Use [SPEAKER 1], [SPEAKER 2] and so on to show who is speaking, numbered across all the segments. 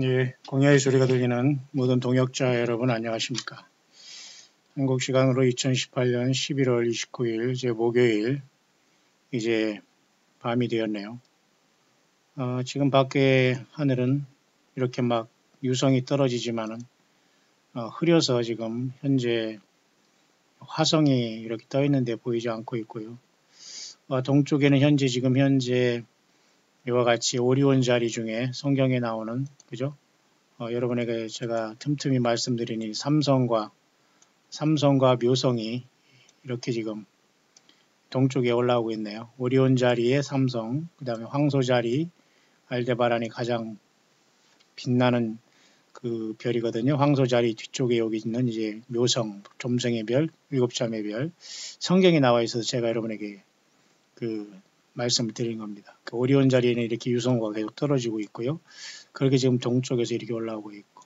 [SPEAKER 1] 예, 공야의 소리가 들리는 모든 동역자 여러분 안녕하십니까. 한국 시간으로 2018년 11월 29일 이제 목요일 이제 밤이 되었네요. 지금 밖에 하늘은 이렇게 막 유성이 떨어지지만은 흐려서 지금 현재 화성이 이렇게 떠 있는데 보이지 않고 있고요. 동쪽에는 현재 이와 같이 오리온 자리 중에 성경에 나오는 그죠? 여러분에게 제가 틈틈이 말씀드린 이 삼성과 묘성이 이렇게 지금 동쪽에 올라오고 있네요. 오리온 자리에 삼성, 그 다음에 황소 자리, 알데바란이 가장 빛나는 그 별이거든요. 황소 자리 뒤쪽에 여기 있는 이제 묘성, 점성의 별, 일곱자매 별. 성경에 나와 있어서 제가 여러분에게 그 말씀을 드린 겁니다. 그 오리온 자리에는 이렇게 유성우가 계속 떨어지고 있고요. 그렇게 지금 동쪽에서 이렇게 올라오고 있고,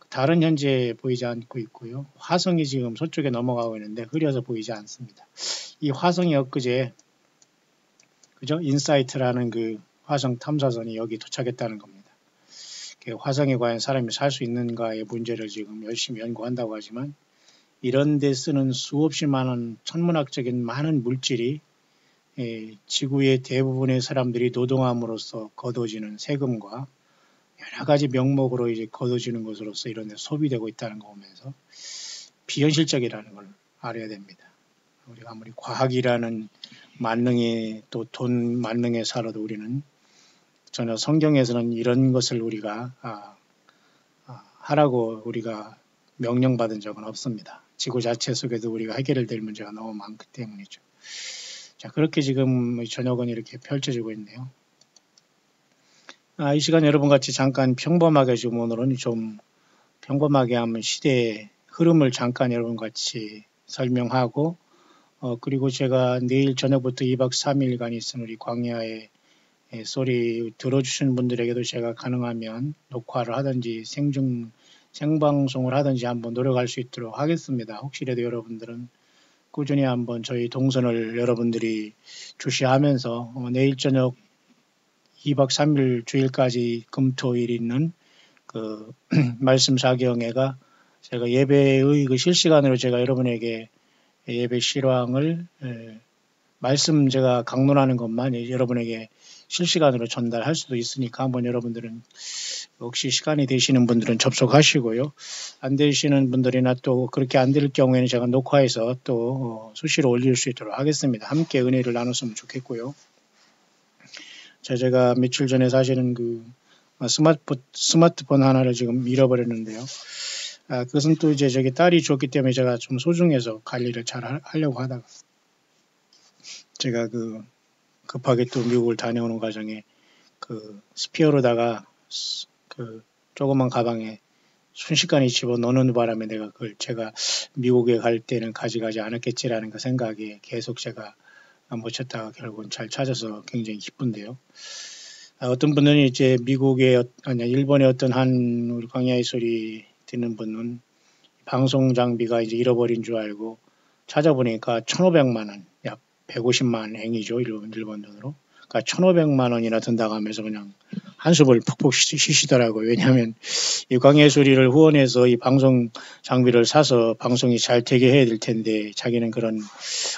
[SPEAKER 1] 달은 현재 보이지 않고 있고요. 화성이 지금 서쪽에 넘어가고 있는데 흐려서 보이지 않습니다. 이 화성이 엊그제 그죠? 인사이트라는 그 화성 탐사선이 여기 도착했다는 겁니다. 화성에 과연 사람이 살 수 있는가의 문제를 지금 열심히 연구한다고 하지만 이런 데 쓰는 수없이 많은 천문학적인 많은 물질이 지구의 대부분의 사람들이 노동함으로써 거둬지는 세금과 여러 가지 명목으로 이제 거둬지는 것으로서 이런 데 소비되고 있다는 거 보면서 비현실적이라는 걸 알아야 됩니다. 우리가 아무리 과학이라는 만능에 또 돈 만능에 살아도 우리는 전혀 성경에서는 이런 것을 우리가 하라고 우리가 명령받은 적은 없습니다. 지구 자체 속에도 우리가 해결될 문제가 너무 많기 때문이죠. 자, 그렇게 지금 저녁은 이렇게 펼쳐지고 있네요. 이 시간 여러분 같이 잠깐 평범하게 지금 오늘은 좀 평범하게 한번 시대의 흐름을 잠깐 여러분 같이 설명하고 그리고 제가 내일 저녁부터 2박 3일간 있은 우리 광야의 소리 들어주시는 분들에게도 제가 가능하면 녹화를 하든지 생방송을 하든지 한번 노력할 수 있도록 하겠습니다. 혹시라도 여러분들은 꾸준히 한번 저희 동선을 여러분들이 주시하면서 내일 저녁 2박 3일 주일까지 금토일 있는 그 말씀 사경회가 제가 예배의 그 실시간으로 제가 여러분에게 예배 실황을 말씀 제가 강론하는 것만 여러분에게 실시간으로 전달할 수도 있으니까 한번 여러분들은 혹시 시간이 되시는 분들은 접속하시고요. 안 되시는 분들이나 또 그렇게 안 될 경우에는 제가 녹화해서 또 수시로 올릴 수 있도록 하겠습니다. 함께 은혜를 나눴으면 좋겠고요. 제가 며칠 전에 사실은 그 스마트폰 하나를 지금 잃어버렸는데요. 그것은 또 이제 저기 딸이 줬기 때문에 제가 좀 소중해서 관리를 잘 하려고 하다가 제가 그 급하게 또 미국을 다녀오는 과정에 그 스피어로다가 그 조그만 가방에 순식간에 집어넣는 바람에 내가 그걸 제가 미국에 갈 때는 가져가지 않았겠지라는 그 생각에 계속 제가 못 찾다가 결국은 잘 찾아서 굉장히 기쁜데요. 어떤 분은 이제 일본의 어떤 한 우리 광야의 소리 듣는 분은 방송 장비가 이제 잃어버린 줄 알고 찾아보니까 1,500만 원, 약 150만 행이죠. 일본 돈으로. 그러니까 1,500만 원이나 든다고 하면서 그냥 한숨을 푹푹 쉬시더라고요. 왜냐하면 이 광야의 소리를 후원해서 이 방송 장비를 사서 방송이 잘 되게 해야 될 텐데 자기는 그런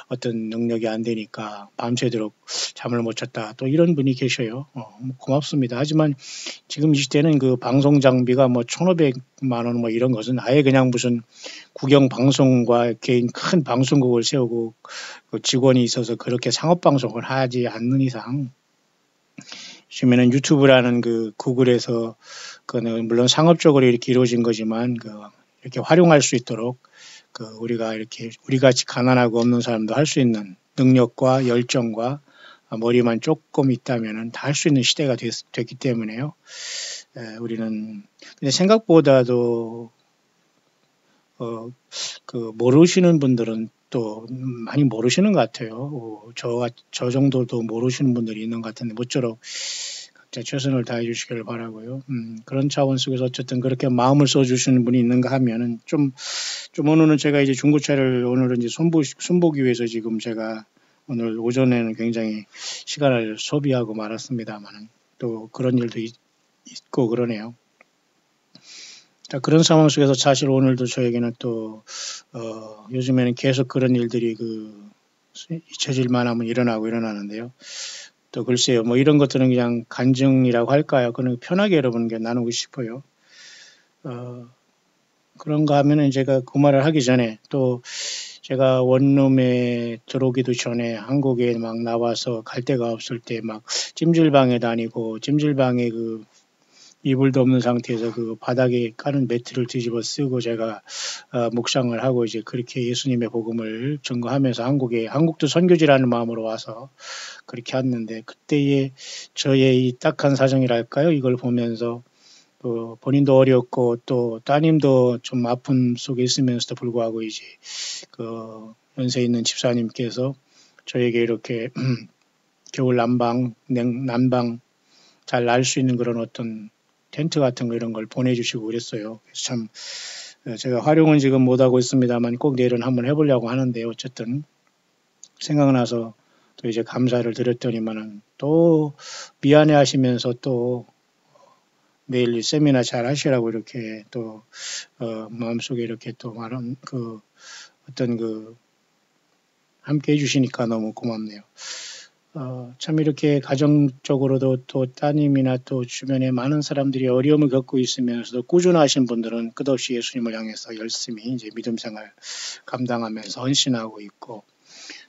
[SPEAKER 1] 어떤 능력이 안 되니까 밤새도록 잠을 못 잤다. 또 이런 분이 계셔요. 고맙습니다. 하지만 지금 이 시대는 그 방송 장비가 뭐 1,500만 원 뭐 이런 것은 아예 그냥 무슨 국영 방송과 개인 큰 방송국을 세우고 그 직원이 있어서 그렇게 상업 방송을 하지 않는 이상 요즘에는 유튜브라는 그 구글에서 그는 물론 상업적으로 이렇게 이루어진 거지만 이렇게 활용할 수 있도록 우리가 이렇게 우리 같이 가난하고 없는 사람도 할 수 있는 능력과 열정과 머리만 조금 있다면은 다 할 수 있는 시대가 됐기 때문에요. 우리는 근데 생각보다도 모르시는 분들은 또 많이 모르시는 것 같아요. 저 정도도 모르시는 분들이 있는 것 같은데 모쪼록 각자 최선을 다해 주시길 바라고요. 그런 차원 속에서 어쨌든 그렇게 마음을 써주시는 분이 있는가 하면은 좀 오늘은 제가 이제 중고차를 오늘은 이제 손보기 위해서 지금 제가 오늘 오전에는 굉장히 시간을 소비하고 말았습니다만은 또 그런 일도 있고 그러네요. 자, 그런 상황 속에서 사실 오늘도 저에게는 또, 요즘에는 계속 그런 일들이 잊혀질만 하면 일어나는데요. 또 글쎄요, 뭐 이런 것들은 그냥 간증이라고 할까요? 그런 편하게 여러분께 나누고 싶어요. 그런가 하면은 제가 그 말을 하기 전에 또 제가 원룸에 들어오기도 전에 한국에 막 나와서 갈 데가 없을 때 막 찜질방에 다니고 찜질방에 이불도 없는 상태에서 바닥에 까는 매트를 뒤집어 쓰고 제가 묵상을 하고 이제 그렇게 예수님의 복음을 전거하면서 한국도 선교지라는 마음으로 와서 그렇게 왔는데 그때의 저의 이 딱한 사정이랄까요? 이걸 보면서 본인도 어렵고 또 따님도 좀 아픔 속에 있으면서도 불구하고 이제 연세 있는 집사님께서 저에게 이렇게 겨울 난방 잘 날 수 있는 그런 어떤 텐트 같은 거 이런 걸 보내주시고 그랬어요. 그래서 참 제가 활용은 지금 못하고 있습니다만 꼭 내일은 한번 해보려고 하는데 어쨌든 생각나서 또 이제 감사를 드렸더니만은 또 미안해 하시면서 또 내일 세미나 잘 하시라고 이렇게 또 마음속에 이렇게 또 말한 어떤 함께 해주시니까 너무 고맙네요. 참 이렇게 가정적으로도 또 따님이나 또 주변에 많은 사람들이 어려움을 겪고 있으면서도 꾸준하신 분들은 끝없이 예수님을 향해서 열심히 이제 믿음 생활 감당하면서 헌신하고 있고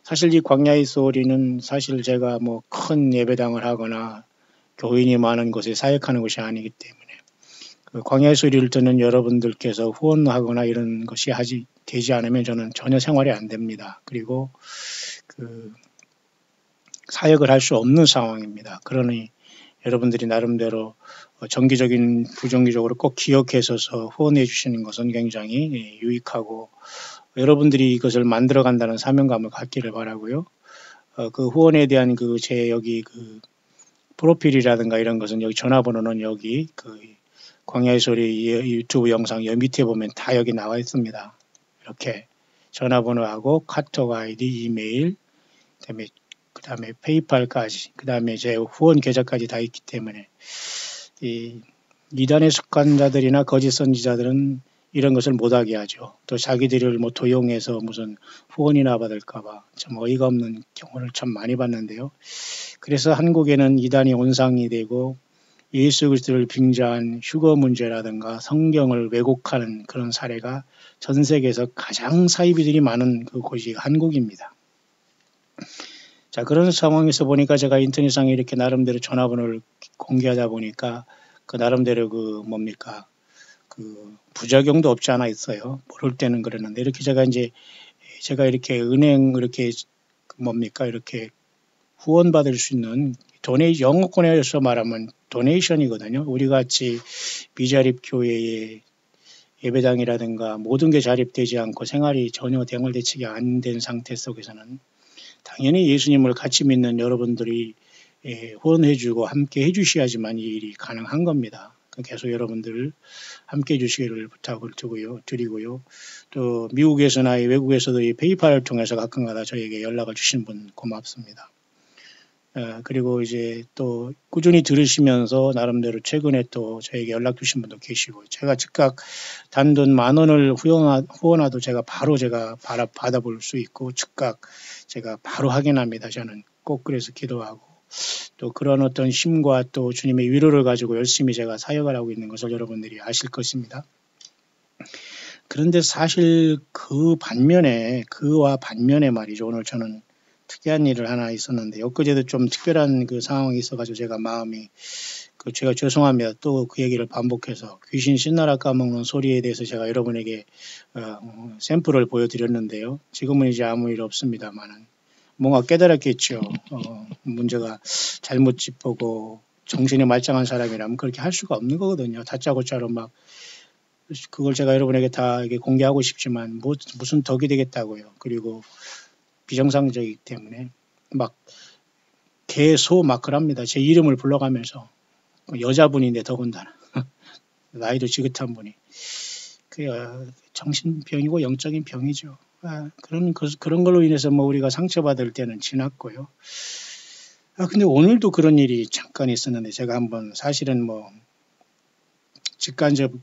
[SPEAKER 1] 사실 이 광야의 소리는 사실 제가 뭐 큰 예배당을 하거나 교인이 많은 곳에 사역하는 것이 아니기 때문에 광야의 소리를 듣는 여러분들께서 후원하거나 이런 것이 되지 않으면 저는 전혀 생활이 안 됩니다. 그리고 사역을 할 수 없는 상황입니다. 그러니 여러분들이 나름대로 정기적인 부정기적으로 꼭 기억해서서 후원해 주시는 것은 굉장히 유익하고 여러분들이 이것을 만들어 간다는 사명감을 갖기를 바라고요. 그 후원에 대한 제 여기 프로필이라든가 이런 것은 여기 전화번호는 여기 광야의 소리 유튜브 영상 여기 밑에 보면 다 여기 나와 있습니다. 이렇게 전화번호하고 카톡 아이디, 이메일, 그다음에 페이팔까지, 그다음에 제 후원 계좌까지 다 있기 때문에 이 이단의 습관자들이나 거짓 선지자들은 이런 것을 못하게 하죠. 또 자기들을 뭐 도용해서 무슨 후원이나 받을까봐 참 어이가 없는 경우를 참 많이 봤는데요. 그래서 한국에는 이단이 온상이 되고 예수 그리스도를 빙자한 휴거 문제라든가 성경을 왜곡하는 그런 사례가 전 세계에서 가장 사이비들이 많은 곳이 한국입니다. 자, 그런 상황에서 보니까 제가 인터넷상에 이렇게 나름대로 전화번호를 공개하다 보니까 나름대로 부작용도 없지 않아 있어요. 모를 때는 그러는데 이렇게 제가 이렇게 은행 이렇게 이렇게 후원받을 수 있는 영어권에서 말하면 도네이션이거든요. 우리 같이 비자립 교회의 예배당이라든가 모든 게 자립되지 않고 생활이 전혀 대물대책이 안 된 상태 속에서는 당연히 예수님을 같이 믿는 여러분들이 후원해주고 함께 해주셔야지만 이 일이 가능한 겁니다. 계속 여러분들 함께 해주시기를 부탁을 드리고요. 또 미국에서나 외국에서도 이 페이팔을 통해서 가끔가다 저에게 연락을 주신 분 고맙습니다. 그리고 이제 또 꾸준히 들으시면서 나름대로 최근에 또 저에게 연락 주신 분도 계시고 제가 즉각 단돈 10,000원을 후원하도 제가 바로 받아볼 수 있고 즉각 제가 바로 확인합니다. 저는 꼭 그래서 기도하고 또 그런 어떤 힘과 또 주님의 위로를 가지고 열심히 제가 사역을 하고 있는 것을 여러분들이 아실 것입니다. 그런데 사실 그와 반면에 말이죠. 오늘 저는 특이한 일을 하나 있었는데 엊그제도 좀 특별한 상황이 있어가지고 제가 마음이 제가 죄송합니다. 또 그 얘기를 반복해서 귀신 신나라 까먹는 소리에 대해서 제가 여러분에게 샘플을 보여드렸는데요. 지금은 이제 아무 일 없습니다만은 뭔가 깨달았겠죠. 문제가 잘못 짚고 정신이 말짱한 사람이라면 그렇게 할 수가 없는 거거든요. 다짜고짜로 그걸 제가 여러분에게 다 공개하고 싶지만 무슨 덕이 되겠다고요. 그리고 비정상적이기 때문에 개소 그럽니다. 제 이름을 불러가면서 여자분인데 더군다나 나이도 지긋한 분이 정신병이고 영적인 병이죠. 그런 걸로 인해서 우리가 상처받을 때는 지났고요. 근데 오늘도 그런 일이 잠깐 있었는데 제가 한번 사실은 직간접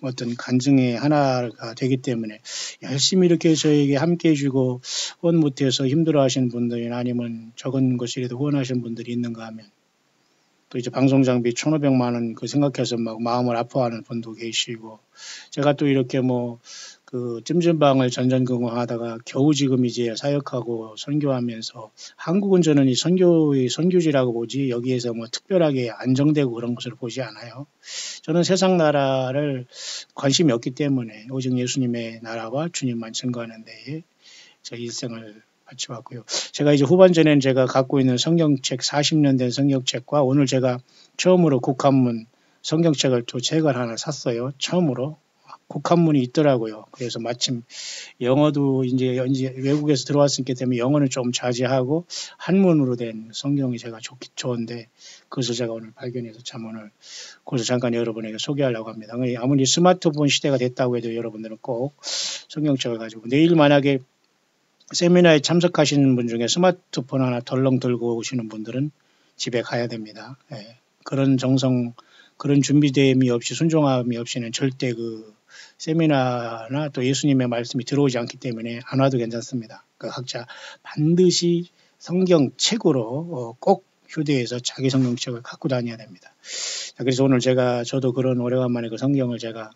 [SPEAKER 1] 어떤 간증의 하나가 되기 때문에 열심히 이렇게 저에게 함께 해주고 후원 못해서 힘들어하시는 분들이나 아니면 적은 것이라도 후원하시는 분들이 있는가 하면 또 이제 방송 장비 1,500만 원 그 생각해서 막 마음을 아파하는 분도 계시고 제가 또 이렇게 뭐 그 찜질방을 전전긍긍하다가 겨우 지금 이제 사역하고 선교하면서 한국은 저는 이 선교의 선교지라고 보지 여기에서 뭐 특별하게 안정되고 그런 것을 보지 않아요. 저는 세상 나라를 관심이 없기 때문에 오직 예수님의 나라와 주님만 증거하는 데에 제 일생을 바쳐왔고요. 제가 이제 후반전에는 제가 갖고 있는 성경책 40년 된 성경책과 오늘 제가 처음으로 국한문 성경책을 2책을 하나 샀어요. 처음으로 국한문이 있더라고요. 그래서 마침 영어도 이제 외국에서 들어왔기 때문에 영어는 좀 자제하고 한문으로 된 성경이 제가 좋은데 그것을 제가 오늘 발견해서 참 오늘 그것을 잠깐 여러분에게 소개하려고 합니다. 아무리 스마트폰 시대가 됐다고 해도 여러분들은 꼭 성경책을 가지고 내일 만약에 세미나에 참석하시는 분 중에 스마트폰 하나 덜렁 들고 오시는 분들은 집에 가야 됩니다. 예. 그런 정성, 그런 준비됨이 없이 순종함이 없이는 절대 그 세미나나 또 예수님의 말씀이 들어오지 않기 때문에 안 와도 괜찮습니다. 그 각자 반드시 성경책으로 꼭 휴대해서 자기 성경책을 갖고 다녀야 됩니다. 자, 그래서 오늘 저도 그런 오래간만에 그 성경을 제가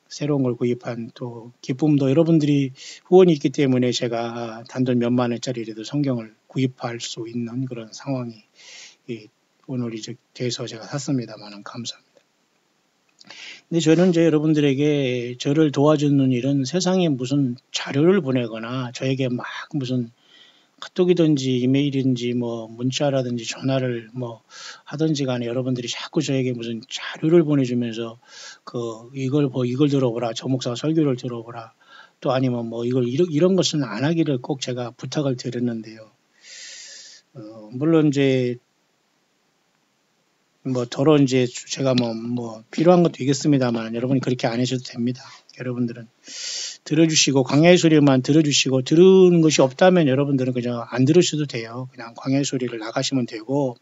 [SPEAKER 1] 새로운 걸 구입한 또 기쁨도 여러분들이 후원이 있기 때문에 제가 단돈 몇만 원짜리라도 성경을 구입할 수 있는 그런 상황이 오늘 이제 돼서 제가 샀습니다만 감사합니다. 근데 저는 이제 여러분들에게 저를 도와주는 일은 세상에 무슨 자료를 보내거나 저에게 막 무슨 카톡이든지 이메일이든지 뭐 문자라든지 전화를 뭐 하든지 간에 여러분들이 자꾸 저에게 무슨 자료를 보내주면서 이걸 들어보라, 저 목사 설교를 들어보라, 또 아니면 뭐 이런 것은 안 하기를 꼭 제가 부탁을 드렸는데요. 물론 이제 뭐 더러 이제 제가 뭐 필요한 것도 있겠습니다만 여러분이 그렇게 안 하셔도 됩니다. 여러분들은 들어주시고 광야의 소리만 들어주시고 들은 것이 없다면 여러분들은 그냥 안 들으셔도 돼요. 그냥 광야의 소리를 나가시면 되고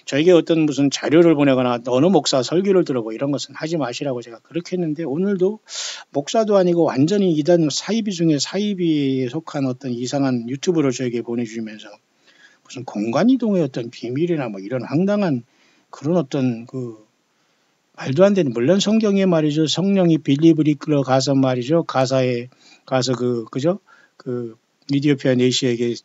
[SPEAKER 1] 저에게 어떤 무슨 자료를 보내거나 어느 목사 설교를 들어보고 이런 것은 하지 마시라고 제가 그렇게 했는데 오늘도 목사도 아니고 완전히 이단 사이비 중에 사이비에 속한 어떤 이상한 유튜브를 저에게 보내주면서 무슨 공간이동의 어떤 비밀이나 뭐 이런 황당한 그런 어떤 말도 안 되는, 물론 성경에 말이죠. 성령이 빌립을 이끌어 가서 말이죠. 가사에 가서 이디오피아 내시에게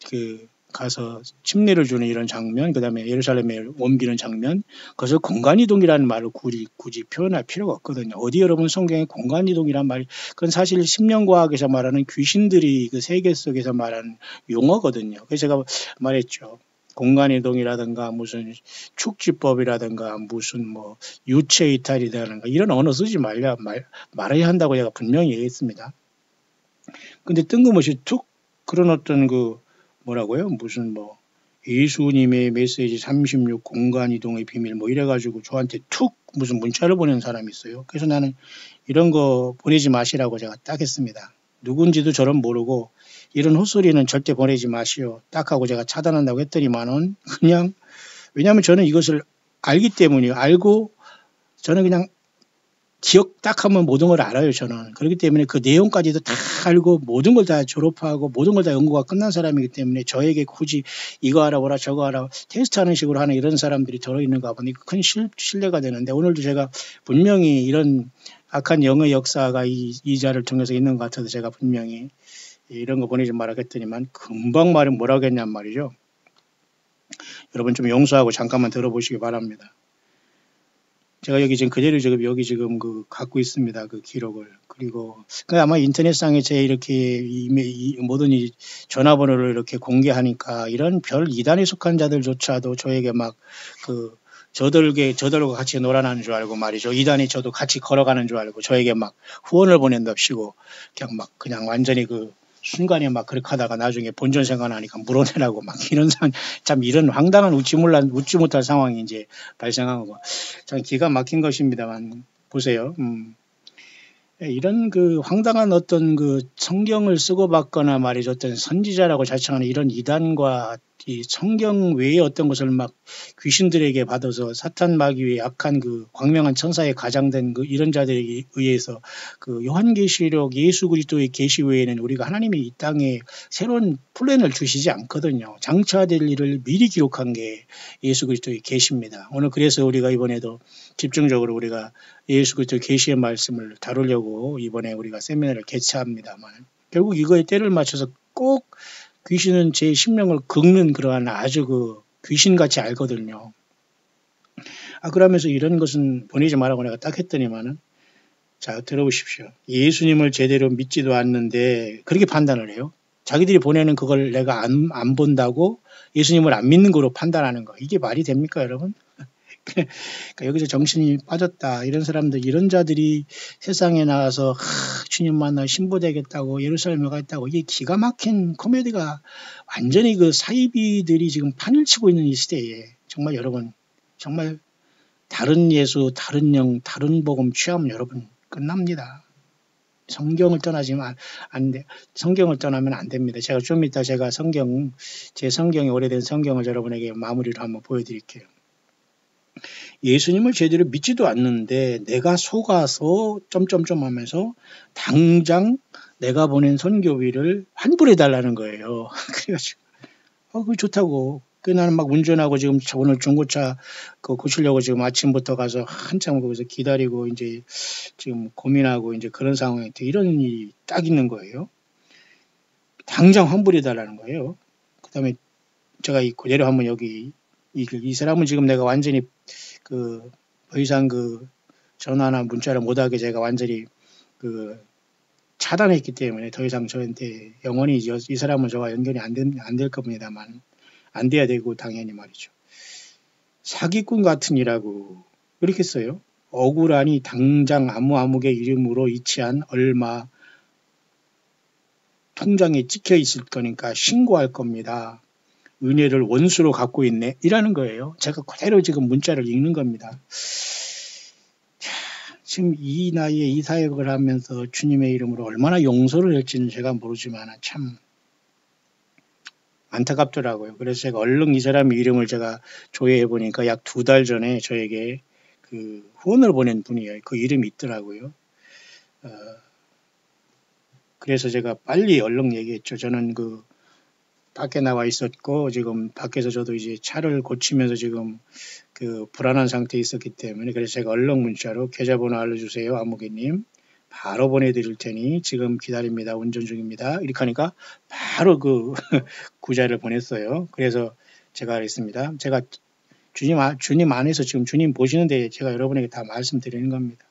[SPEAKER 1] 가서 침례를 주는 이런 장면, 그 다음에 예루살렘에 옮기는 장면, 그것을 공간이동이라는 말을 굳이 표현할 필요가 없거든요. 어디 여러분 성경에 공간이동이란 말이, 그건 사실 심령과학에서 말하는 귀신들이 그 세계 속에서 말하는 용어거든요. 그래서 제가 말했죠. 공간이동이라든가 무슨 축지법이라든가 무슨 뭐 유체이탈이라든가 이런 언어 쓰지 말아야 한다고 제가 분명히 얘기했습니다. 근데 뜬금없이 그런 어떤 뭐라고요? 무슨 뭐 예수님의 메시지 36 공간이동의 비밀 뭐 이래가지고 저한테 무슨 문자를 보내는 사람이 있어요. 그래서 나는 이런 거 보내지 마시라고 제가 딱 했습니다. 누군지도 저는 모르고 이런 헛소리는 절대 보내지 마시오. 딱 하고 제가 차단한다고 했더니만은 그냥 왜냐하면 저는 이것을 알기 때문이에요. 알고 저는 그냥 기억 딱 하면 모든 걸 알아요. 저는. 그렇기 때문에 그 내용까지도 다 알고 모든 걸 다 졸업하고 모든 걸 다 연구가 끝난 사람이기 때문에 저에게 굳이 이거 알아보라 저거 알아보라 테스트하는 식으로 하는 이런 사람들이 들어있는가 보니 큰 신뢰가 되는데 오늘도 제가 분명히 이런 악한 영의 역사가 이 자를 통해서 있는 것 같아서 제가 분명히 이런 거 보내지 말았더니만 금방 말은 뭐라고 했냔 말이죠. 여러분 좀 용서하고 잠깐만 들어보시기 바랍니다. 제가 여기 지금 갖고 있습니다. 그 기록을. 그리고 아마 인터넷상에 제 이렇게 모든 이 전화번호를 이렇게 공개하니까 이런 별 이단에 속한 자들조차도 저에게 막 저들과 같이 놀아나는 줄 알고 말이죠. 이단이 저도 같이 걸어가는 줄 알고 저에게 막 후원을 보낸답시고 그냥 완전히 순간에 막 그렇게 하다가 나중에 본전 생각나니까 물어내라고 막 이런 황당한 웃지 못할 상황이 이제 발생한 거고 참 기가 막힌 것입니다만 보세요. 이런 황당한 어떤 성경을 쓰고 받거나 말이죠. 어떤 선지자라고 자청하는 이런 이단과 이 성경 외에 어떤 것을 막 귀신들에게 받아서 사탄 마귀의 악한 그 광명한 천사에 가장된 그 이런 자들에 의해서 그 요한계시록 예수 그리스도의 계시 외에는 우리가 하나님이 이 땅에 새로운 플랜을 주시지 않거든요. 장차될 일을 미리 기록한 게 예수 그리스도의 계시입니다. 오늘 그래서 우리가 이번에도 집중적으로 우리가 예수 그리스도의 계시의 말씀을 다루려고 이번에 우리가 세미나를 개최합니다만 결국 이거에 때를 맞춰서 꼭 귀신은 제 심령을 긁는 그러한 아주 그 귀신같이 알거든요. 그러면서 이런 것은 보내지 말라고 내가 딱 했더니만은 자, 들어보십시오. 예수님을 제대로 믿지도 않는데 그렇게 판단을 해요. 자기들이 보내는 그걸 내가 안 본다고 예수님을 안 믿는 거로 판단하는 거. 이게 말이 됩니까, 여러분? 그러니까 여기서 정신이 빠졌다. 이런 사람들, 이런 자들이 세상에 나와서 주님 만나 신부되겠다고 예루살렘에 가겠다고 이게 기가 막힌 코미디가 완전히 그 사이비들이 지금 판을 치고 있는 이 시대에 정말 여러분 정말 다른 예수, 다른 영, 다른 복음 취하면 여러분 끝납니다. 성경을 떠나지만 안 돼. 성경을 떠나면 안 됩니다. 제가 좀 이따 제가 제 성경이 오래된 성경을 여러분에게 마무리로 한번 보여드릴게요. 예수님을 제대로 믿지도 않는데 내가 속아서 점점점 하면서 당장 내가 보낸 선교비를 환불해 달라는 거예요. 그래가지고 그거 좋다고. 그 나는 막 운전하고 지금 오늘 중고차 그거 고치려고 지금 아침부터 가서 한참 거기서 기다리고 이제 지금 고민하고 이제 그런 상황에 이런 일이 딱 있는 거예요. 당장 환불해 달라는 거예요. 그다음에 제가 그대로 한번 여기 이 사람은 지금 내가 완전히 더 이상 전화나 문자를 못하게 제가 완전히 차단했기 때문에 더 이상 저한테 영원히 이 사람은 저와 연결이 안 될 겁니다만 안 돼야 되고 당연히 말이죠. 사기꾼 같은 이라고 그렇게 써요. 억울하니 당장 아무의 이름으로 이체한 얼마 통장에 찍혀 있을 거니까 신고할 겁니다. 은혜를 원수로 갖고 있네. 이라는 거예요. 제가 그대로 지금 문자를 읽는 겁니다. 지금 이 나이에 이 사역을 하면서 주님의 이름으로 얼마나 용서를 할지는 제가 모르지만 참 안타깝더라고요. 그래서 제가 얼른 이 사람의 이름을 제가 조회해 보니까 약 2달 전에 저에게 후원을 보낸 분이에요. 그 이름이 있더라고요. 그래서 제가 빨리 얼른 얘기했죠. 저는 밖에 나와 있었고 지금 밖에서 저도 이제 차를 고치면서 지금 불안한 상태에 있었기 때문에 그래서 제가 얼른 문자로 계좌번호 알려주세요. 아무개님 바로 보내드릴 테니 지금 기다립니다. 운전 중입니다. 이렇게 하니까 바로 구자를 보냈어요. 그래서 제가 그랬습니다. 제가 주님 안에서 지금 주님 보시는데 제가 여러분에게 다 말씀드리는 겁니다.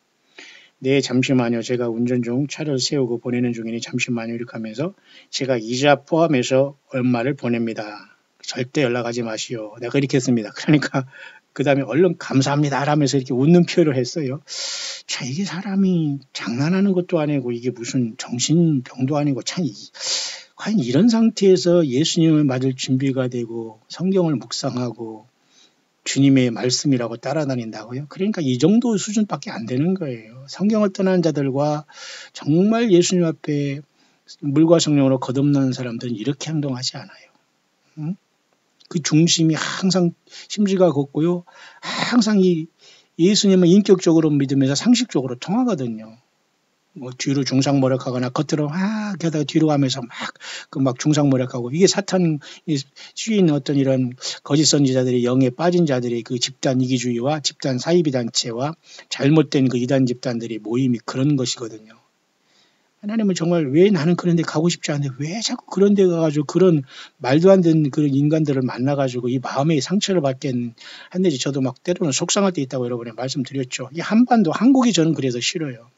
[SPEAKER 1] 네, 잠시만요. 제가 운전 중 차를 세우고 보내는 중이니 잠시만요. 이렇게 하면서 제가 이자 포함해서 얼마를 보냅니다. 절대 연락하지 마시오. 내가 이렇게 했습니다. 그러니까 그 다음에 얼른 감사합니다. 하면서 이렇게 웃는 표현을 했어요. 자, 이게 사람이 장난하는 것도 아니고 이게 무슨 정신병도 아니고 참 과연 이런 상태에서 예수님을 맞을 준비가 되고 성경을 묵상하고 주님의 말씀이라고 따라다닌다고요? 그러니까 이 정도 수준밖에 안 되는 거예요. 성경을 떠난 자들과 정말 예수님 앞에 물과 성령으로 거듭난 사람들은 이렇게 행동하지 않아요. 응? 그 중심이 항상 심지가 걷고요. 항상 이 예수님을 인격적으로 믿으면서 상식적으로 통하거든요. 뒤로 중상모략하거나 겉으로 게다가 뒤로 가면서 막 중상모략하고 이게 사탄이 씌인 어떤 이런 거짓 선지자들이 영에 빠진 자들의 그 집단 이기주의와 집단 사이비 단체와 잘못된 그 이단 집단들의 모임이 그런 것이거든요. 하나님은 정말 왜 나는 그런 데 가고 싶지 않은데 왜 자꾸 그런 데 가가지고 그런 말도 안 되는 그런 인간들을 만나가지고 이 마음의 상처를 받게 한데지 저도 막 때로는 속상할 때 있다고 여러분에 말씀드렸죠. 이 한반도 한국이 저는 그래서 싫어요.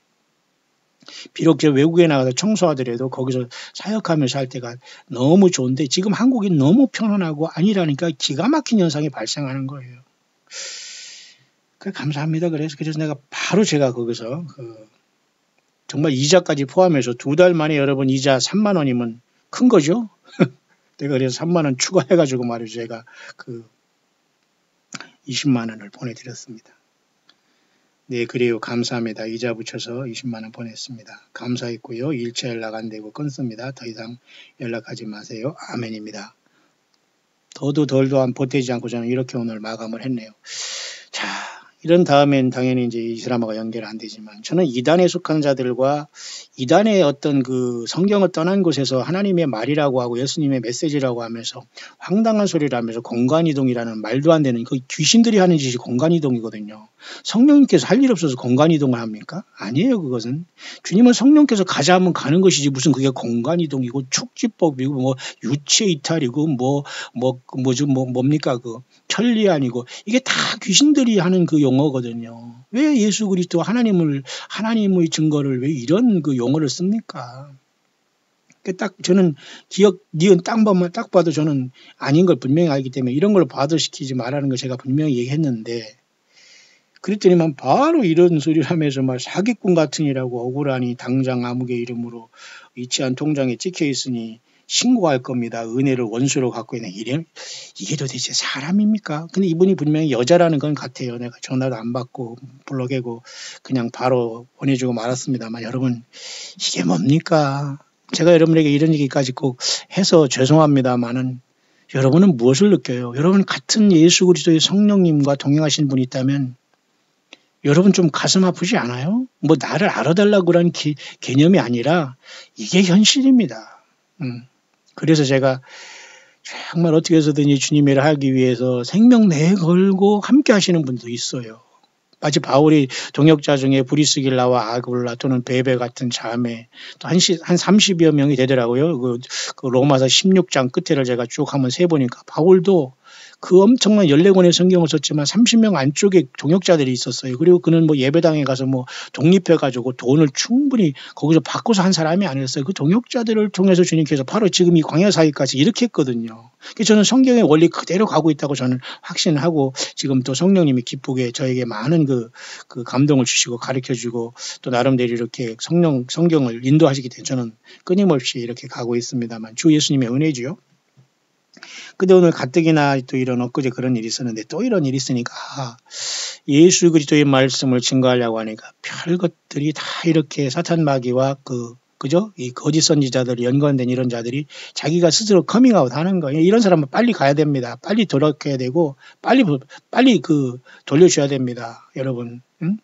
[SPEAKER 1] 비록 저 외국에 나가서 청소하더라도 거기서 사역하면서 할 때가 너무 좋은데 지금 한국이 너무 편안하고 아니라니까 기가 막힌 현상이 발생하는 거예요. 그래 감사합니다. 그래서 내가 바로 제가 거기서 정말 이자까지 포함해서 2달 만에 여러분 이자 3만 원이면 큰 거죠. 내가 그래서 3만 원 추가해가지고 말이죠. 제가 20만 원을 보내드렸습니다. 네, 그래요. 감사합니다. 이자 붙여서 20만 원 보냈습니다. 감사했고요. 일체 연락 안 되고 끊습니다. 더 이상 연락하지 마세요. 아멘입니다. 더도 덜도 안 보태지 않고 저는 이렇게 오늘 마감을 했네요. 자, 이런 다음엔 당연히 이제 이 드라마가 연결 안 되지만 저는 이단에 속한 자들과 이단의 어떤 그 성경을 떠난 곳에서 하나님의 말이라고 하고 예수님의 메시지라고 하면서 황당한 소리를 하면서 공간이동이라는 말도 안 되는 그 귀신들이 하는 짓이 공간이동이거든요. 성령님께서 할 일 없어서 공간이동을 합니까? 아니에요. 그것은 주님은 성령께서 가자 하면 가는 것이지 무슨 그게 공간이동이고 축지법이고 뭐 유체이탈이고 뭡니까 그 천리안이고 이게 다 귀신들이 하는 그 용어거든요. 왜 예수 그리스도 하나님의 증거를 왜 이런 그 용어를 씁니까? 딱 저는 기억 니은 딱 봐도 저는 아닌 걸 분명히 알기 때문에 이런 걸 과도시키지 말라는 걸 제가 분명히 얘기했는데 그랬더니만 바로 이런 소리를 하면서 막 사기꾼 같으니라고 억울하니 당장 아무개 이름으로 이치한 통장에 찍혀 있으니 신고할 겁니다. 은혜를 원수로 갖고 있는 이게 도대체 사람입니까? 근데 이분이 분명히 여자라는 건 같아요. 내가 전화도 안 받고 불러개고 그냥 바로 보내주고 말았습니다만 여러분 이게 뭡니까? 제가 여러분에게 이런 얘기까지 꼭 해서 죄송합니다만은 여러분은 무엇을 느껴요? 여러분 같은 예수 그리스도의 성령님과 동행하신 분이 있다면 여러분 좀 가슴 아프지 않아요? 뭐 나를 알아달라고 그런 개념이 아니라 이게 현실입니다. 그래서 제가 정말 어떻게 해서든지 주님의 일을 하기 위해서 생명 내걸고 함께 하시는 분도 있어요. 마치 바울이 동역자 중에 브리스길라와 아굴라 또는 베베 같은 자매 또 한 30여 명이 되더라고요. 그 로마서 16장 끝에를 제가 쭉 한번 세보니까 바울도 그 엄청난 14권의 성경을 썼지만 30명 안쪽에 동역자들이 있었어요. 그리고 그는 뭐 예배당에 가서 뭐 독립해가지고 돈을 충분히 거기서 받고서 한 사람이 아니었어요. 그 동역자들을 통해서 주님께서 바로 지금 이 광야 사역까지 이렇게 했거든요. 그래서 저는 성경의 원리 그대로 가고 있다고 저는 확신하고 지금 또 성령님이 기쁘게 저에게 많은 그 감동을 주시고 가르쳐주고 또 나름대로 이렇게 성경을 인도하시기 때문에 저는 끊임없이 이렇게 가고 있습니다만 주 예수님의 은혜지요. 근데 오늘 가뜩이나 또 이런 엊그제 그런 일이 있었는데 또 이런 일이 있으니까 예수 그리스도의 말씀을 증거하려고 하니까 별것들이 다 이렇게 사탄 마귀와 그죠? 이 거짓 선지자들이 연관된 이런 자들이 자기가 스스로 커밍아웃 하는 거예요. 이런 사람은 빨리 가야 됩니다. 빨리 돌아가야 되고 빨리 돌려줘야 됩니다. 여러분. 응?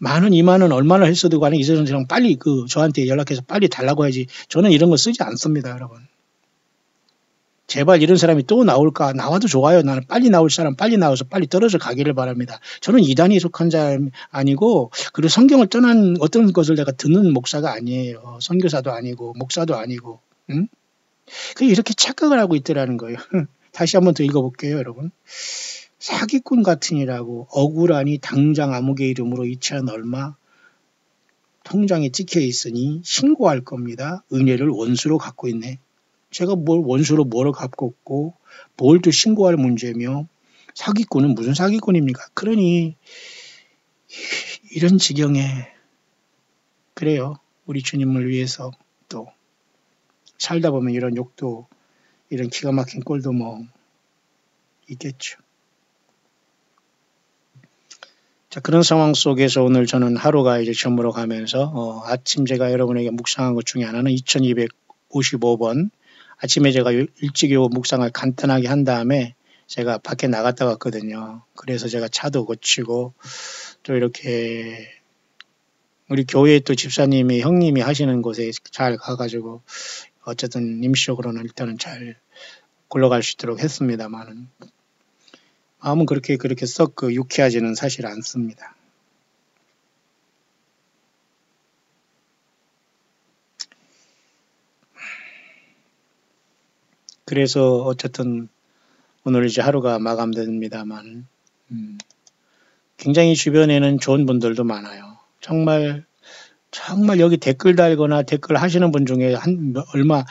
[SPEAKER 1] 10,000원, 20,000원 얼마나 했어도 간에 이 사람 빨리 저한테 연락해서 빨리 달라고 해야지. 저는 이런 거 쓰지 않습니다, 여러분. 제발 이런 사람이 또 나올까? 나와도 좋아요. 나는 빨리 나올 사람 빨리 나와서 빨리 떨어져 가기를 바랍니다. 저는 이단에 속한 자 아니고 그리고 성경을 떠난 어떤 것을 내가 듣는 목사가 아니에요. 선교사도 아니고 목사도 아니고. 응? 이렇게 착각을 하고 있더라는 거예요. 다시 한번 더 읽어볼게요, 여러분. 사기꾼 같으니라고 억울하니 당장 아무개 이름으로 이체한 얼마 통장에 찍혀 있으니 신고할 겁니다. 은혜를 원수로 갖고 있네. 제가 원수로 뭐를 갖고 있고 뭘 또 신고할 문제며 사기꾼은 무슨 사기꾼입니까? 그러니 이런 지경에 그래요. 우리 주님을 위해서 또 살다 보면 이런 욕도 이런 기가 막힌 꼴도 뭐 있겠죠. 자, 그런 상황 속에서 오늘 저는 하루가 이제 저물어 가면서 아침 제가 여러분에게 묵상한 것 중에 하나는 2255번 아침에 제가 일찍 요 묵상을 간단하게 한 다음에 제가 밖에 나갔다 왔거든요. 그래서 제가 차도 고치고 또 이렇게 우리 교회 또 집사님이 형님이 하시는 곳에 잘 가가지고 어쨌든 임시적으로는 일단은 잘 굴러갈 수 있도록 했습니다만은 마음은 그렇게 썩 유쾌하지는 사실 않습니다. 그래서 어쨌든 오늘 이제 하루가 마감됩니다만 굉장히 주변에는 좋은 분들도 많아요. 정말 여기 댓글 달거나 댓글 하시는 분 중에 얼마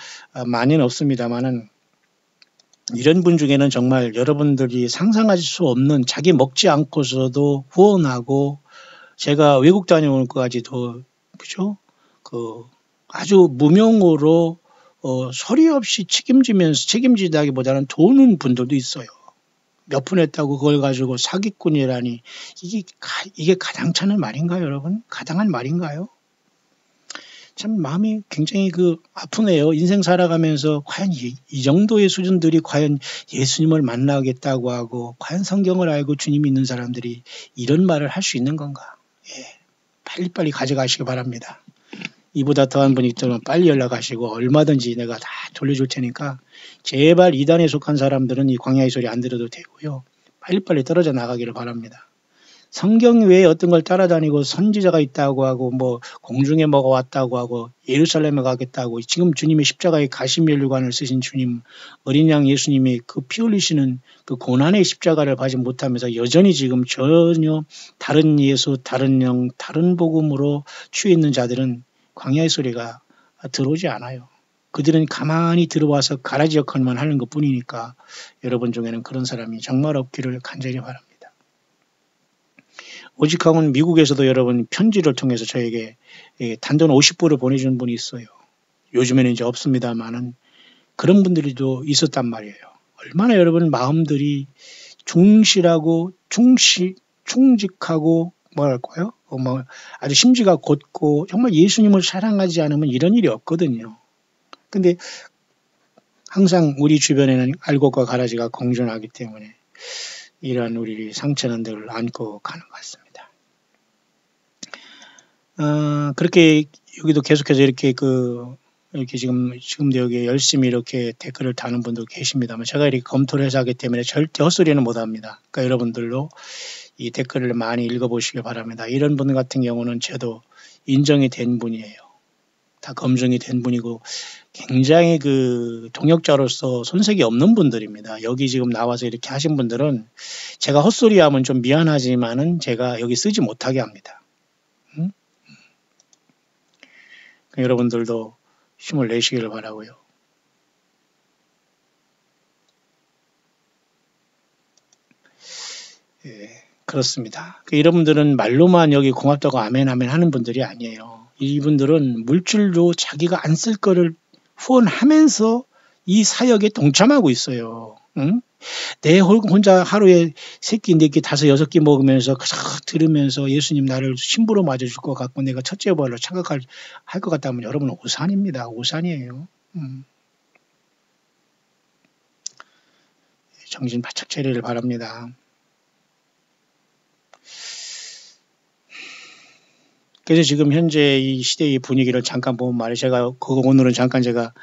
[SPEAKER 1] 많이는 없습니다만은 이런 분 중에는 정말 여러분들이 상상하실 수 없는 자기 먹지 않고서도 후원하고 제가 외국 다녀올 것까지도 그죠? 아주 무명으로 소리 없이 책임지다기보다는 도는 분들도 있어요. 몇 푼 했다고 그걸 가지고 사기꾼이라니 이게 가당찮은 말인가요, 여러분? 가당한 말인가요? 참 마음이 굉장히 아프네요. 인생 살아가면서 과연 이 정도의 수준들이 과연 예수님을 만나겠다고 하고 과연 성경을 알고 주님 믿는 사람들이 이런 말을 할 수 있는 건가? 예, 빨리빨리 가져가시기 바랍니다. 이보다 더한 분이 있다면 빨리 연락하시고 얼마든지 내가 다 돌려줄 테니까 제발 이단에 속한 사람들은 이 광야의 소리 안 들어도 되고요. 빨리빨리 떨어져 나가기를 바랍니다. 성경 외에 어떤 걸 따라다니고 선지자가 있다고 하고 뭐 공중에 뭐가 왔다고 하고 예루살렘에 가겠다고 지금 주님의 십자가에 가시면류관을 쓰신 주님 어린 양 예수님이 그 피 흘리시는 그 고난의 십자가를 받지 못하면서 여전히 지금 전혀 다른 예수, 다른 영, 다른 복음으로 취해 있는 자들은 광야의 소리가 들어오지 않아요. 그들은 가만히 들어와서 가라지 역할만 하는 것 뿐이니까 여러분 중에는 그런 사람이 정말 없기를 간절히 바랍니다. 오직하면 미국에서도 여러분 편지를 통해서 저에게 단돈 50불을 보내준 분이 있어요. 요즘에는 이제 없습니다만은 그런 분들도 있었단 말이에요. 얼마나 여러분 마음들이 충실하고 충직하고 뭐랄까요? 아주 심지가 곧고 정말 예수님을 사랑하지 않으면 이런 일이 없거든요. 근데 항상 우리 주변에는 알곡과 가라지가 공존하기 때문에 이러한 우리 상처는 늘 안고 가는 것 같습니다. 그렇게 여기도 계속해서 이렇게 이렇게 지금도 여기 열심히 이렇게 댓글을 다는 분도 계십니다만 제가 이렇게 검토를 해서 하기 때문에 절대 헛소리는 못 합니다. 그러니까 여러분들도 이 댓글을 많이 읽어보시길 바랍니다. 이런 분 같은 경우는 저도 인정이 된 분이에요. 다 검증이 된 분이고 굉장히 동역자로서 손색이 없는 분들입니다. 여기 지금 나와서 이렇게 하신 분들은 제가 헛소리하면 좀 미안하지만은 제가 여기 쓰지 못하게 합니다. 여러분들도 힘을 내시기를 바라고요. 예, 그렇습니다. 여러분들은 말로만 여기 고맙다고 아멘 아멘 하는 분들이 아니에요. 이분들은 물질로 자기가 안 쓸 거를 후원하면서 이 사역에 동참하고 있어요. 응? 내 혼자 하루에 3끼, 4끼, 5, 6끼 먹으면서 들으면서 예수님 나를 신부로 맞아줄 것 같고 내가 첫째 부활로 착각할 것 같다면 여러분은 오산입니다. 오산이에요. 정신 바짝 차리를 바랍니다. 그래서 지금 현재 이 시대의 분위기를 잠깐 보면 말이에요. 오늘은 잠깐 제가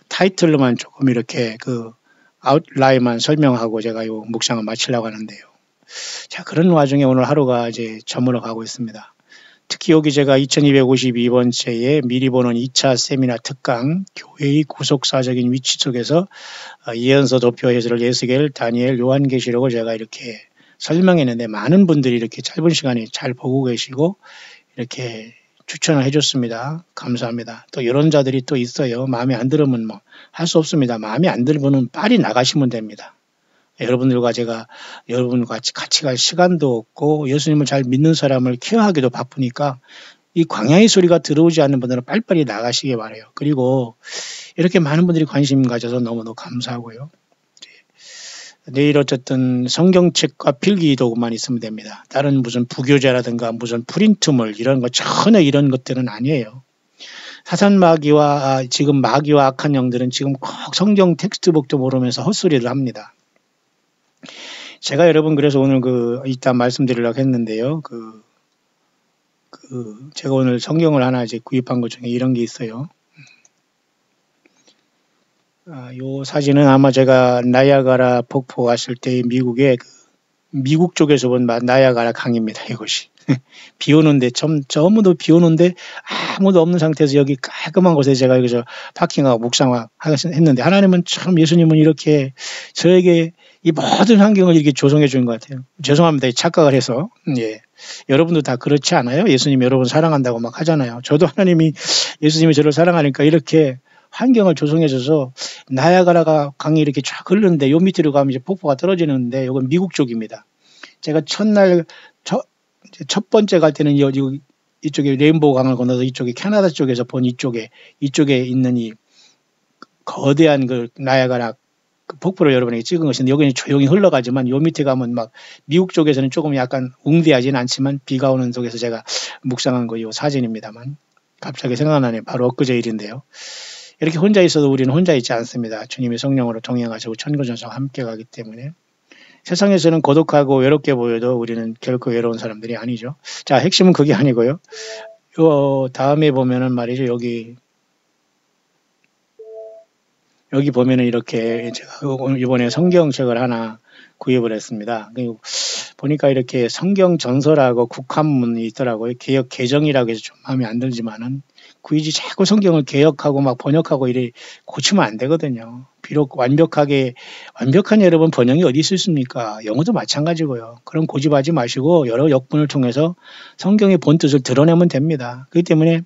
[SPEAKER 1] 타이틀로만 조금 이렇게 아웃라인만 설명하고 제가 이 묵상을 마치려고 하는데요. 자, 그런 와중에 오늘 하루가 이제 저물어 가고 있습니다. 특히 여기 제가 2252번째에 미리 보는 2차 세미나 특강 교회의 구속사적인 위치 속에서 예언서 도표 해설을 에스겔, 다니엘, 요한계시록을 제가 이렇게 설명했는데 많은 분들이 이렇게 짧은 시간에 잘 보고 계시고 이렇게 추천을 해줬습니다. 감사합니다. 또 이런 자들이 또 있어요. 마음에 안 들으면 할 수 없습니다. 마음에 안 들면 빨리 나가시면 됩니다. 여러분들과 제가 여러분과 같이 갈 시간도 없고 예수님을 잘 믿는 사람을 케어하기도 바쁘니까 이 광야의 소리가 들어오지 않는 분들은 빨리빨리 나가시기 바라요. 그리고 이렇게 많은 분들이 관심 가져서 너무너무 감사하고요. 내일 어쨌든 성경책과 필기도구만 있으면 됩니다. 다른 무슨 부교재라든가 무슨 프린트물 이런 거 전혀 이런 것들은 아니에요. 사탄 마귀와 지금 마귀와 악한 영들은 지금 꼭 성경 텍스트북도 모르면서 헛소리를 합니다. 제가 여러분 그래서 오늘 이따 말씀드리려고 했는데요. 제가 오늘 성경을 하나 이제 구입한 것 중에 이런 게 있어요. 요 사진은 아마 제가 나야가라 폭포 왔을 때 미국 쪽에서 본 나야가라 강입니다. 이것이. 비 오는데, 전부 비 오는데 아무도 없는 상태에서 여기 깔끔한 곳에 제가 여기서 파킹하고 묵상했는데 하나님은 참 예수님은 이렇게 저에게 이 모든 환경을 이렇게 조성해 주는 것 같아요. 죄송합니다. 착각을 해서. 예. 여러분도 다 그렇지 않아요? 예수님 여러분 사랑한다고 막 하잖아요. 저도 하나님이 예수님이 저를 사랑하니까 이렇게 환경을 조성해줘서 나야가라가 강이 이렇게 쫙 흐르는데 요 밑으로 가면 이제 폭포가 떨어지는데 이건 미국 쪽입니다. 제가 첫 번째 갈 때는 이쪽에 레인보우 강을 건너서 이쪽에 캐나다 쪽에서 본 이쪽에 있는 이 거대한 나야가라 폭포를 여러분에게 찍은 것인데 여기는 조용히 흘러가지만 요 밑에 가면 막 미국 쪽에서는 조금 약간 웅대하지는 않지만 비가 오는 속에서 제가 묵상한 요 사진입니다만 갑자기 생각나네. 바로 엊그제 일인데요. 이렇게 혼자 있어도 우리는 혼자 있지 않습니다. 주님이 성령으로 동행하시고 천군천사와 함께 가기 때문에 세상에서는 고독하고 외롭게 보여도 우리는 결코 외로운 사람들이 아니죠. 자, 핵심은 그게 아니고요. 다음에 보면은 말이죠. 여기 보면은 이렇게 제가 이번에 성경책을 하나 구입을 했습니다. 보니까 이렇게 성경 전설하고 국한문이 있더라고요. 개역 개정이라고 해서 좀 마음에 안 들지만은 굳이 자꾸 성경을 개역하고 막 번역하고 이래 고치면 안 되거든요. 비록 완벽한 여러분 번역이 어디 있습니까? 영어도 마찬가지고요. 그럼 고집하지 마시고 여러 역분을 통해서 성경의 본뜻을 드러내면 됩니다. 그렇기 때문에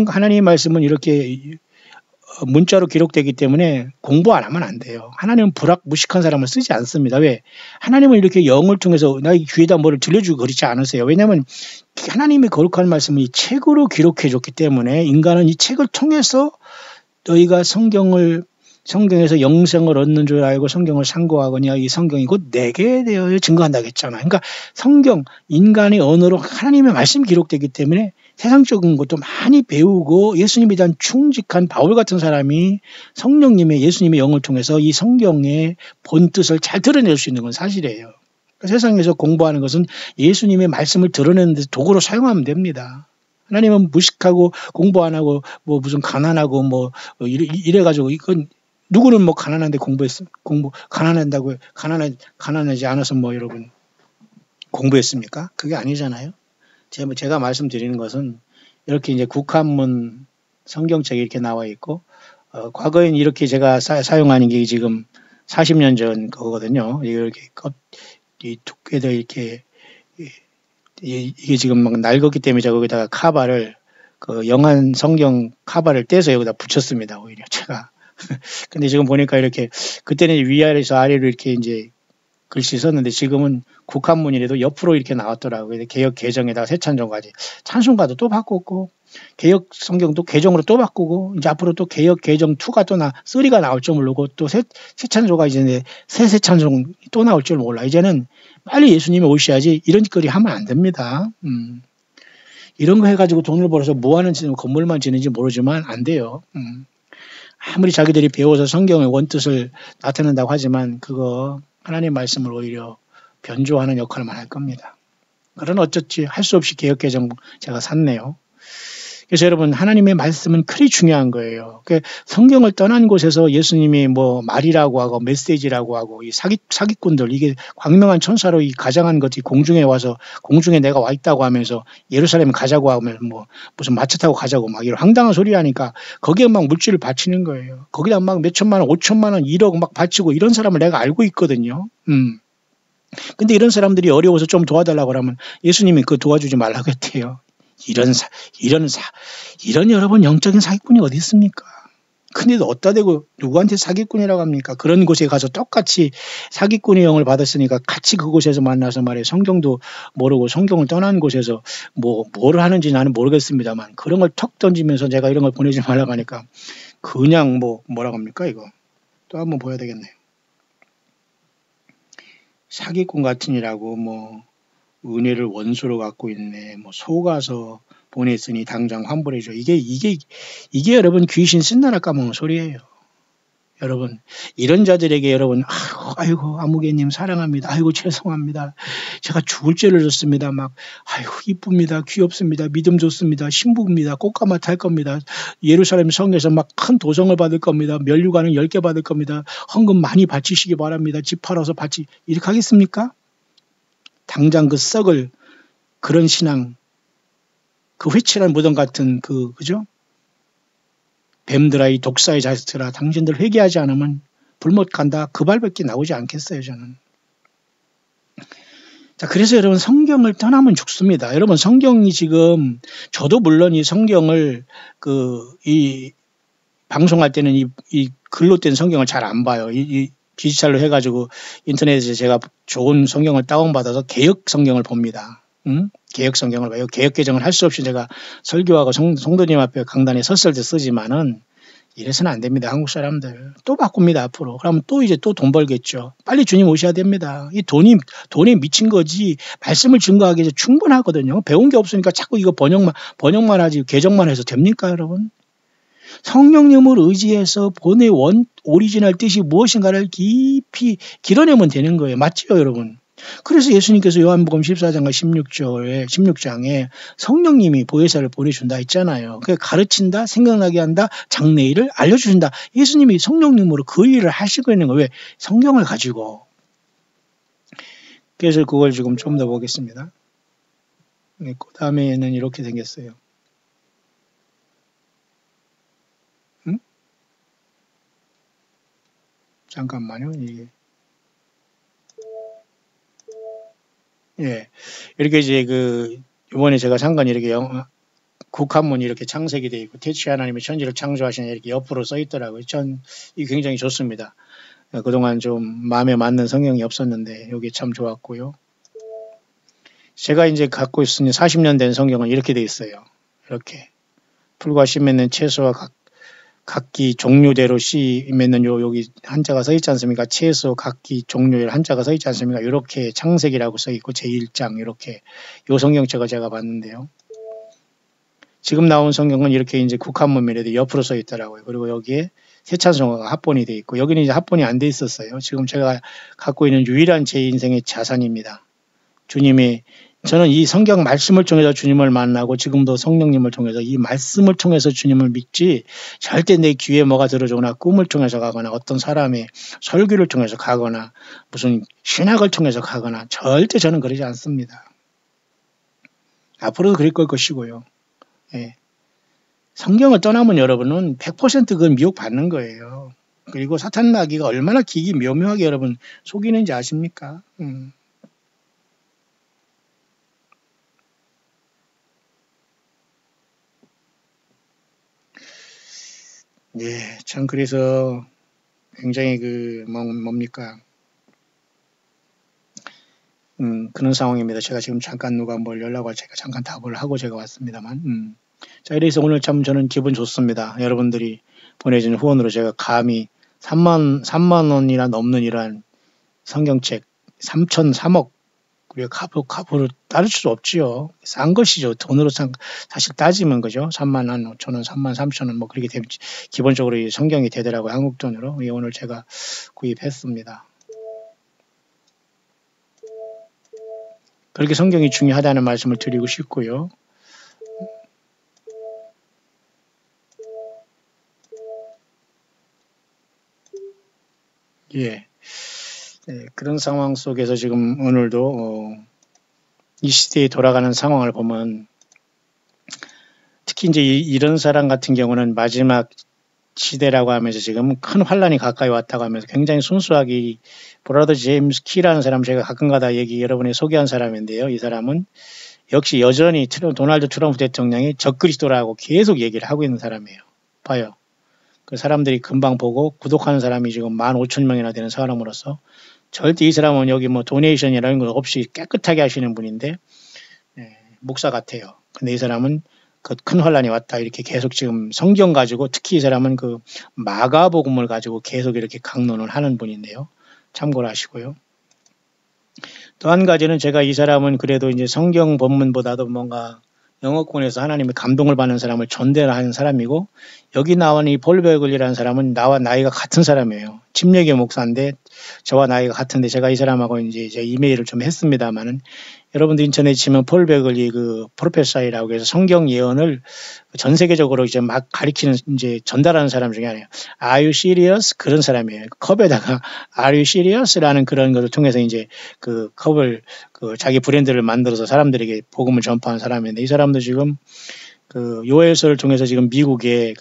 [SPEAKER 1] 하나님의 말씀은 이렇게 문자로 기록되기 때문에 공부 안 하면 안 돼요. 하나님은 무식한 사람을 쓰지 않습니다. 왜? 하나님은 이렇게 영을 통해서 나의 귀에다 뭐를 들려주고 그러지 않으세요. 왜냐하면 하나님의 거룩한 말씀을 이 책으로 기록해 줬기 때문에 인간은 이 책을 통해서 너희가 성경에서 영생을 얻는 줄 알고 성경을 상고하거냐 이 성경이 곧 내게 대하여 증거한다고 했잖아요. 그러니까 성경, 인간의 언어로 하나님의 말씀이 기록되기 때문에 세상적인 것도 많이 배우고 예수님에 대한 충직한 바울 같은 사람이 성령님의 예수님의 영을 통해서 이 성경의 본뜻을 잘 드러낼 수 있는 건 사실이에요. 그러니까 세상에서 공부하는 것은 예수님의 말씀을 드러내는 데 도구로 사용하면 됩니다. 하나님은 무식하고 공부 안 하고 뭐 무슨 가난하고 뭐 이래가지고 이건 누구는 뭐 가난한데 가난하지 않아서 뭐 여러분 공부했습니까? 그게 아니잖아요. 제가 말씀드리는 것은 이렇게 이제 국한문 성경책이 이렇게 나와 있고, 과거엔 이렇게 제가 사용하는 게 지금 40년 전 거거든요. 이렇게 이 두께도 이렇게, 이게 지금 막 낡았기 때문에 제가 거기다가 영한 성경 카바를 떼서 여기다 붙였습니다. 오히려 제가. 근데 지금 보니까 이렇게, 그때는 위아래에서 아래로 이렇게 이제 글씨 썼는데 지금은 국한문이라도 옆으로 이렇게 나왔더라고요. 개역 개정에다가 새 찬송까지. 찬송가도 또 바꿨고, 개역 성경도 개정으로 또 바꾸고, 이제 앞으로 또 개역 개정 2가 3가 나올 줄 모르고, 또 새 찬송가 이제 새 찬송 또 나올 줄 몰라. 이제는 빨리 예수님이 오셔야지 이런 짓거리 하면 안 됩니다. 이런 거 해가지고 돈을 벌어서 뭐 하는지, 건물만 지는지 모르지만 안 돼요. 아무리 자기들이 배워서 성경의 원뜻을 나타낸다고 하지만 그거 하나님 말씀을 오히려 변조하는 역할만 할 겁니다. 그러나 어쩌지 할 수 없이 개역개정 제가 샀네요. 그래서 여러분 하나님의 말씀은 그리 중요한 거예요. 성경을 떠난 곳에서 예수님이 뭐 말이라고 하고 메시지라고 하고 이 사기꾼들 이게 광명한 천사로 이 가장한 것이 공중에 와서 공중에 내가 와 있다고 하면서 예루살렘 가자고 하면 뭐 무슨 마차 타고 가자고 막 이런 황당한 소리 하니까 거기에 막 물질을 바치는 거예요. 거기다 막 몇천만 원, 5천만 원, 1억 막 바치고 이런 사람을 내가 알고 있거든요. 근데 이런 사람들이 어려워서 좀 도와달라고 하면 예수님이 그 도와주지 말라고 했대요. 이런 여러분 영적인 사기꾼이 어디 있습니까? 근데도 어디다 대고 누구한테 사기꾼이라고 합니까? 그런 곳에 가서 똑같이 사기꾼의 영을 받았으니까 같이 그곳에서 만나서 말이에요. 성경도 모르고 성경을 떠난 곳에서 뭘 하는지 나는 모르겠습니다만 그런 걸 턱 던지면서 제가 이런 걸 보내지 말라고 하니까 그냥 뭐라고 합니까 이거? 또 한번 보여야 되겠네요. 사기꾼 같으니라고 은혜를 원수로 갖고 있네. 속아서 보냈으니 당장 환불해줘. 이게 여러분 귀신 쓴나라 까먹는 소리예요. 여러분 이런 자들에게 여러분 아이고 아무개님 사랑합니다. 아이고 죄송합니다. 제가 죽을 죄를 졌습니다. 아이고 이쁩니다. 귀엽습니다. 믿음 좋습니다. 신부입니다. 꽃가마 탈 겁니다. 예루살렘 성에서 큰 도성을 받을 겁니다. 면류관은 10개 받을 겁니다. 헌금 많이 바치시기 바랍니다. 집 팔아서 이렇게 하겠습니까? 당장 그 썩을 그런 신앙, 그 회칠한 무덤 같은 그죠? 뱀들아 이 독사의 자식들아 당신들 회개하지 않으면 불못 간다. 그 말밖에 나오지 않겠어요 저는. 자 그래서 여러분 성경을 떠나면 죽습니다. 여러분 성경이 지금 저도 물론 이 성경을 이 방송할 때는 이 글로 된 성경을 잘 안 봐요. 이 디지털로 해가지고 인터넷에 제가 좋은 성경을 다운받아서 개역 성경을 봅니다. 개역 성경을 봐요. 개역 개정을 할 수 없이 제가 설교하고 성도님 앞에 강단에 섰을 때 쓰지만은 이래서는 안 됩니다. 한국 사람들. 또 바꿉니다, 앞으로. 그러면 또 이제 또 돈 벌겠죠. 빨리 주님 오셔야 됩니다. 이 돈에 미친 거지, 말씀을 증거하기 위해서 충분하거든요. 배운 게 없으니까 자꾸 이거 번역만 하지, 개정만 해서 됩니까, 여러분? 성령님을 의지해서 본의 오리지널 뜻이 무엇인가를 깊이 길어내면 되는 거예요. 맞죠, 여러분? 그래서 예수님께서 요한복음 14장과 16장에 성령님이 보혜사를 보내준다 했잖아요. 그 가르친다, 생각나게 한다, 장래일을 알려주신다. 예수님이 성령님으로 그 일을 하시고 있는 거예요. 왜? 성경을 가지고. 그래서 그걸 지금 좀 더 보겠습니다. 네, 그 다음에는 이렇게 생겼어요. 응? 잠깐만요. 이게. 예. 이렇게 이제 이번에 제가 잠깐 이렇게 국한문이 이렇게 창색이 되어 있고, 태초에 하나님의 천지를 창조하시는 이렇게 옆으로 써 있더라고요. 이게 굉장히 좋습니다. 그동안 좀 마음에 맞는 성경이 없었는데, 여기 참 좋았고요. 제가 이제 갖고 있으니 40년 된 성경은 이렇게 되어 있어요. 이렇게. 풀과 씨 맺는 채소와 각기 종류대로 씨 맺는 여기 한자가 써 있지 않습니까? 채소 각기 종류의 한자가 써 있지 않습니까? 이렇게 창색이라고 써 있고 제1장 이렇게 요 성경책을 제가 봤는데요. 지금 나온 성경은 이렇게 이제 국한문이라도 옆으로 써 있더라고요. 그리고 여기에 세찬성어가 합본이 돼 있고 여기는 이제 합본이 안 돼 있었어요. 지금 제가 갖고 있는 유일한 제 인생의 자산입니다. 저는 이 성경 말씀을 통해서 주님을 만나고 지금도 성령님을 통해서 이 말씀을 통해서 주님을 믿지 절대 내 귀에 뭐가 들어오거나 꿈을 통해서 가거나 어떤 사람의 설교를 통해서 가거나 무슨 신학을 통해서 가거나 절대 저는 그러지 않습니다. 앞으로도 그럴 것이고요. 예. 성경을 떠나면 여러분은 100% 그건 미혹받는 거예요. 그리고 사탄 나기가 얼마나 기기 묘묘하게 여러분 속이는지 아십니까? 예, 참 그래서 굉장히 뭡니까? 그런 상황입니다. 제가 지금 잠깐 누가 뭘 연락을 제가 잠깐 답을 하고 제가 왔습니다만. 자, 이래서 오늘 참 저는 기분 좋습니다. 여러분들이 보내준 후원으로 제가 감히 3만 원이나 넘는 이러한 성경책 3억 우리가 값으로 따를 수 없지요. 싼 것이죠. 돈으로 사실 따지면 그죠. 3만 한 5천 원, 3만 3천 원 뭐 그렇게 되면 기본적으로 성경이 되더라고요. 한국 돈으로. 오늘 제가 구입했습니다. 그렇게 성경이 중요하다는 말씀을 드리고 싶고요. 예. 네, 그런 상황 속에서 지금 오늘도 이 시대에 돌아가는 상황을 보면 특히 이제 이런 사람 같은 경우는 마지막 시대라고 하면서 지금 큰 환란이 가까이 왔다고 하면서 굉장히 순수하게 브라더 제임스 키라는 사람 제가 가끔가다 여러분에 소개한 사람인데요. 이 사람은 역시 여전히 도널드 트럼프 대통령이 적그리스도라고 계속 얘기를 하고 있는 사람이에요. 봐요. 그 사람들이 금방 보고 구독하는 사람이 지금 15,000명이나 되는 사람으로서 절대 이 사람은 여기 뭐 도네이션이라는 거 없이 깨끗하게 하시는 분인데 목사 같아요. 근데 이 사람은 그 큰 환란이 왔다 이렇게 계속 지금 성경 가지고 특히 이 사람은 그 마가복음을 가지고 계속 이렇게 강론을 하는 분인데요. 참고를 하시고요. 또 한 가지는 제가 이 사람은 그래도 이제 성경 본문보다도 뭔가 영어권에서 하나님의 감동을 받는 사람을 전대하는 사람이고 여기 나온 이 폴 베글리라는 사람은 나와 나이가 같은 사람이에요. 침례교 목사인데 저와 나이가 같은데 제가 이 사람하고 이제 이메일을 좀 했습니다만은 여러분들 인터넷 치면 폴 베글리 프로페서이라고 해서 성경 예언을 전 세계적으로 이제 막 가리키는 이제 전달하는 사람 중에 하나예요. Are you serious? 그런 사람이에요. 컵에다가 Are you serious?라는 그런 것을 통해서 이제 그 컵을 자기 브랜드를 만들어서 사람들에게 복음을 전파한 사람인데 이 사람도 지금 요엘서를 통해서 지금 미국에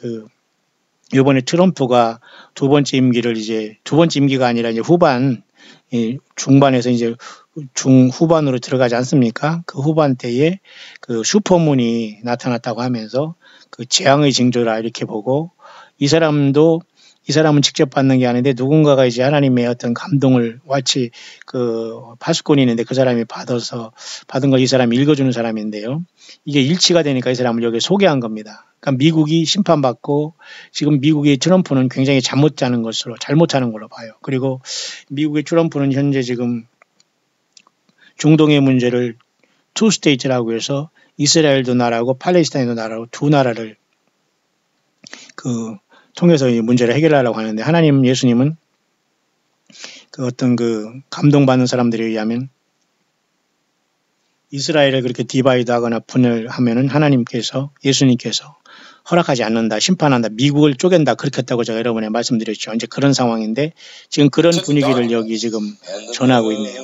[SPEAKER 1] 이번에 트럼프가 두 번째 임기가 아니라 이제 중반에서 이제 중후반으로 들어가지 않습니까? 그 후반 때에 슈퍼문이 나타났다고 하면서 재앙의 징조라 이렇게 보고 이 사람도 이 사람은 직접 받는 게 아닌데 누군가가 이제 하나님의 어떤 감동을 마치 그 파수꾼이 있는데 그 사람이 받은 걸 이 사람이 읽어주는 사람인데요. 이게 일치가 되니까 이 사람을 여기 소개한 겁니다. 그러니까 미국이 심판받고 지금 미국의 트럼프는 굉장히 잘못 짜는 걸로 봐요. 그리고 미국의 트럼프는 현재 지금 중동의 문제를 투 스테이트라고 해서 이스라엘도 나라고 팔레스타인도 나라고 두 나라를 통해서 이 문제를 해결하려고 하는데 하나님 예수님은 어떤 감동받는 사람들에 의하면 이스라엘을 그렇게 디바이드 하거나 분열하면은 예수님께서 허락하지 않는다, 심판한다, 미국을 쪼갠다, 그렇게 했다고 제가 여러분에 말씀드렸죠. 이제 그런 상황인데 지금 그런 분위기를 여기 지금 전하고 있네요.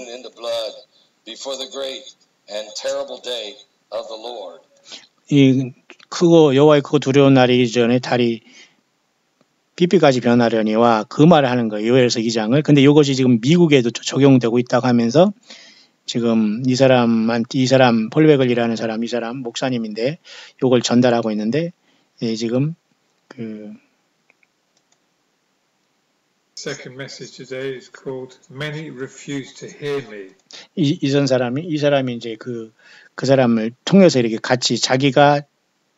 [SPEAKER 1] 이 크고 여호와의 크고 두려운 날이 이전에 달이 빛비까지 변하려니와 그 말을 하는 거예요. 요엘서 2장을. 근데 이것이 지금 미국에도 적용되고 있다고 하면서 지금 이 사람 폴베글이라는 사람, 이 사람 목사님인데 이걸 전달하고 있는데 지금
[SPEAKER 2] Second message today is called Many Refuse to Hear Me.
[SPEAKER 1] 이 사람이 이제 그 사람을 통해서 이렇게 같이 자기가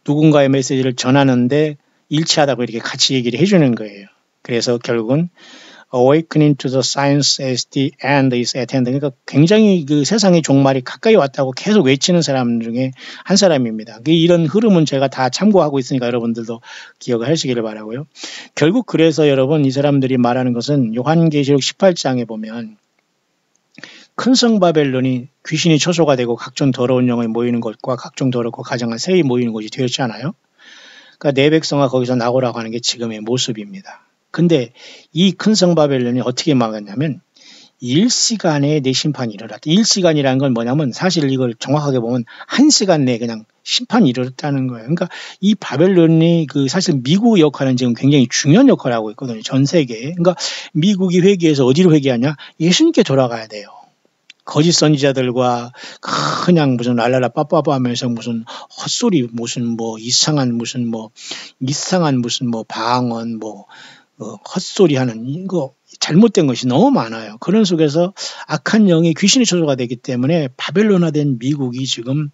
[SPEAKER 1] 누군가의 메시지를 전하는데 일치하다고 이렇게 같이 얘기를 해주는 거예요. 그래서 결국은 Awakening to the Science as the End is at hand. 그러니까 굉장히 그 세상의 종말이 가까이 왔다고 계속 외치는 사람 중에 한 사람입니다. 이런 흐름은 제가 다 참고하고 있으니까 여러분들도 기억을 하시기를 바라고요. 결국 그래서 여러분 이 사람들이 말하는 것은 요한계시록 18장에 보면 큰 성 바벨론이 귀신이 처소가 되고 각종 더러운 영이 모이는 곳과 각종 더럽고 가증한 새이 모이는 곳이 되었잖아요. 그러니까 내 백성아 거기서 나오라고 하는 게 지금의 모습입니다. 근데 이 큰 성 바벨론이 어떻게 막았냐면 일시간에 내 심판이 일어났다. 일시간이라는 건 뭐냐면 사실 이걸 정확하게 보면 1시간 내에 그냥 심판이 일어났다는 거예요. 그러니까 이 바벨론이 사실 미국의 역할은 지금 굉장히 중요한 역할을 하고 있거든요. 전 세계에. 그러니까 미국이 회개해서 어디로 회개하냐? 예수님께 돌아가야 돼요. 거짓 선지자들과 그냥 무슨 랄랄라 빠빠빠 하면서 무슨 헛소리 무슨 이상한 방언 헛소리 하는 이거 잘못된 것이 너무 많아요. 그런 속에서 악한 영이 귀신의 처소가 되기 때문에 바벨론화된 미국이 지금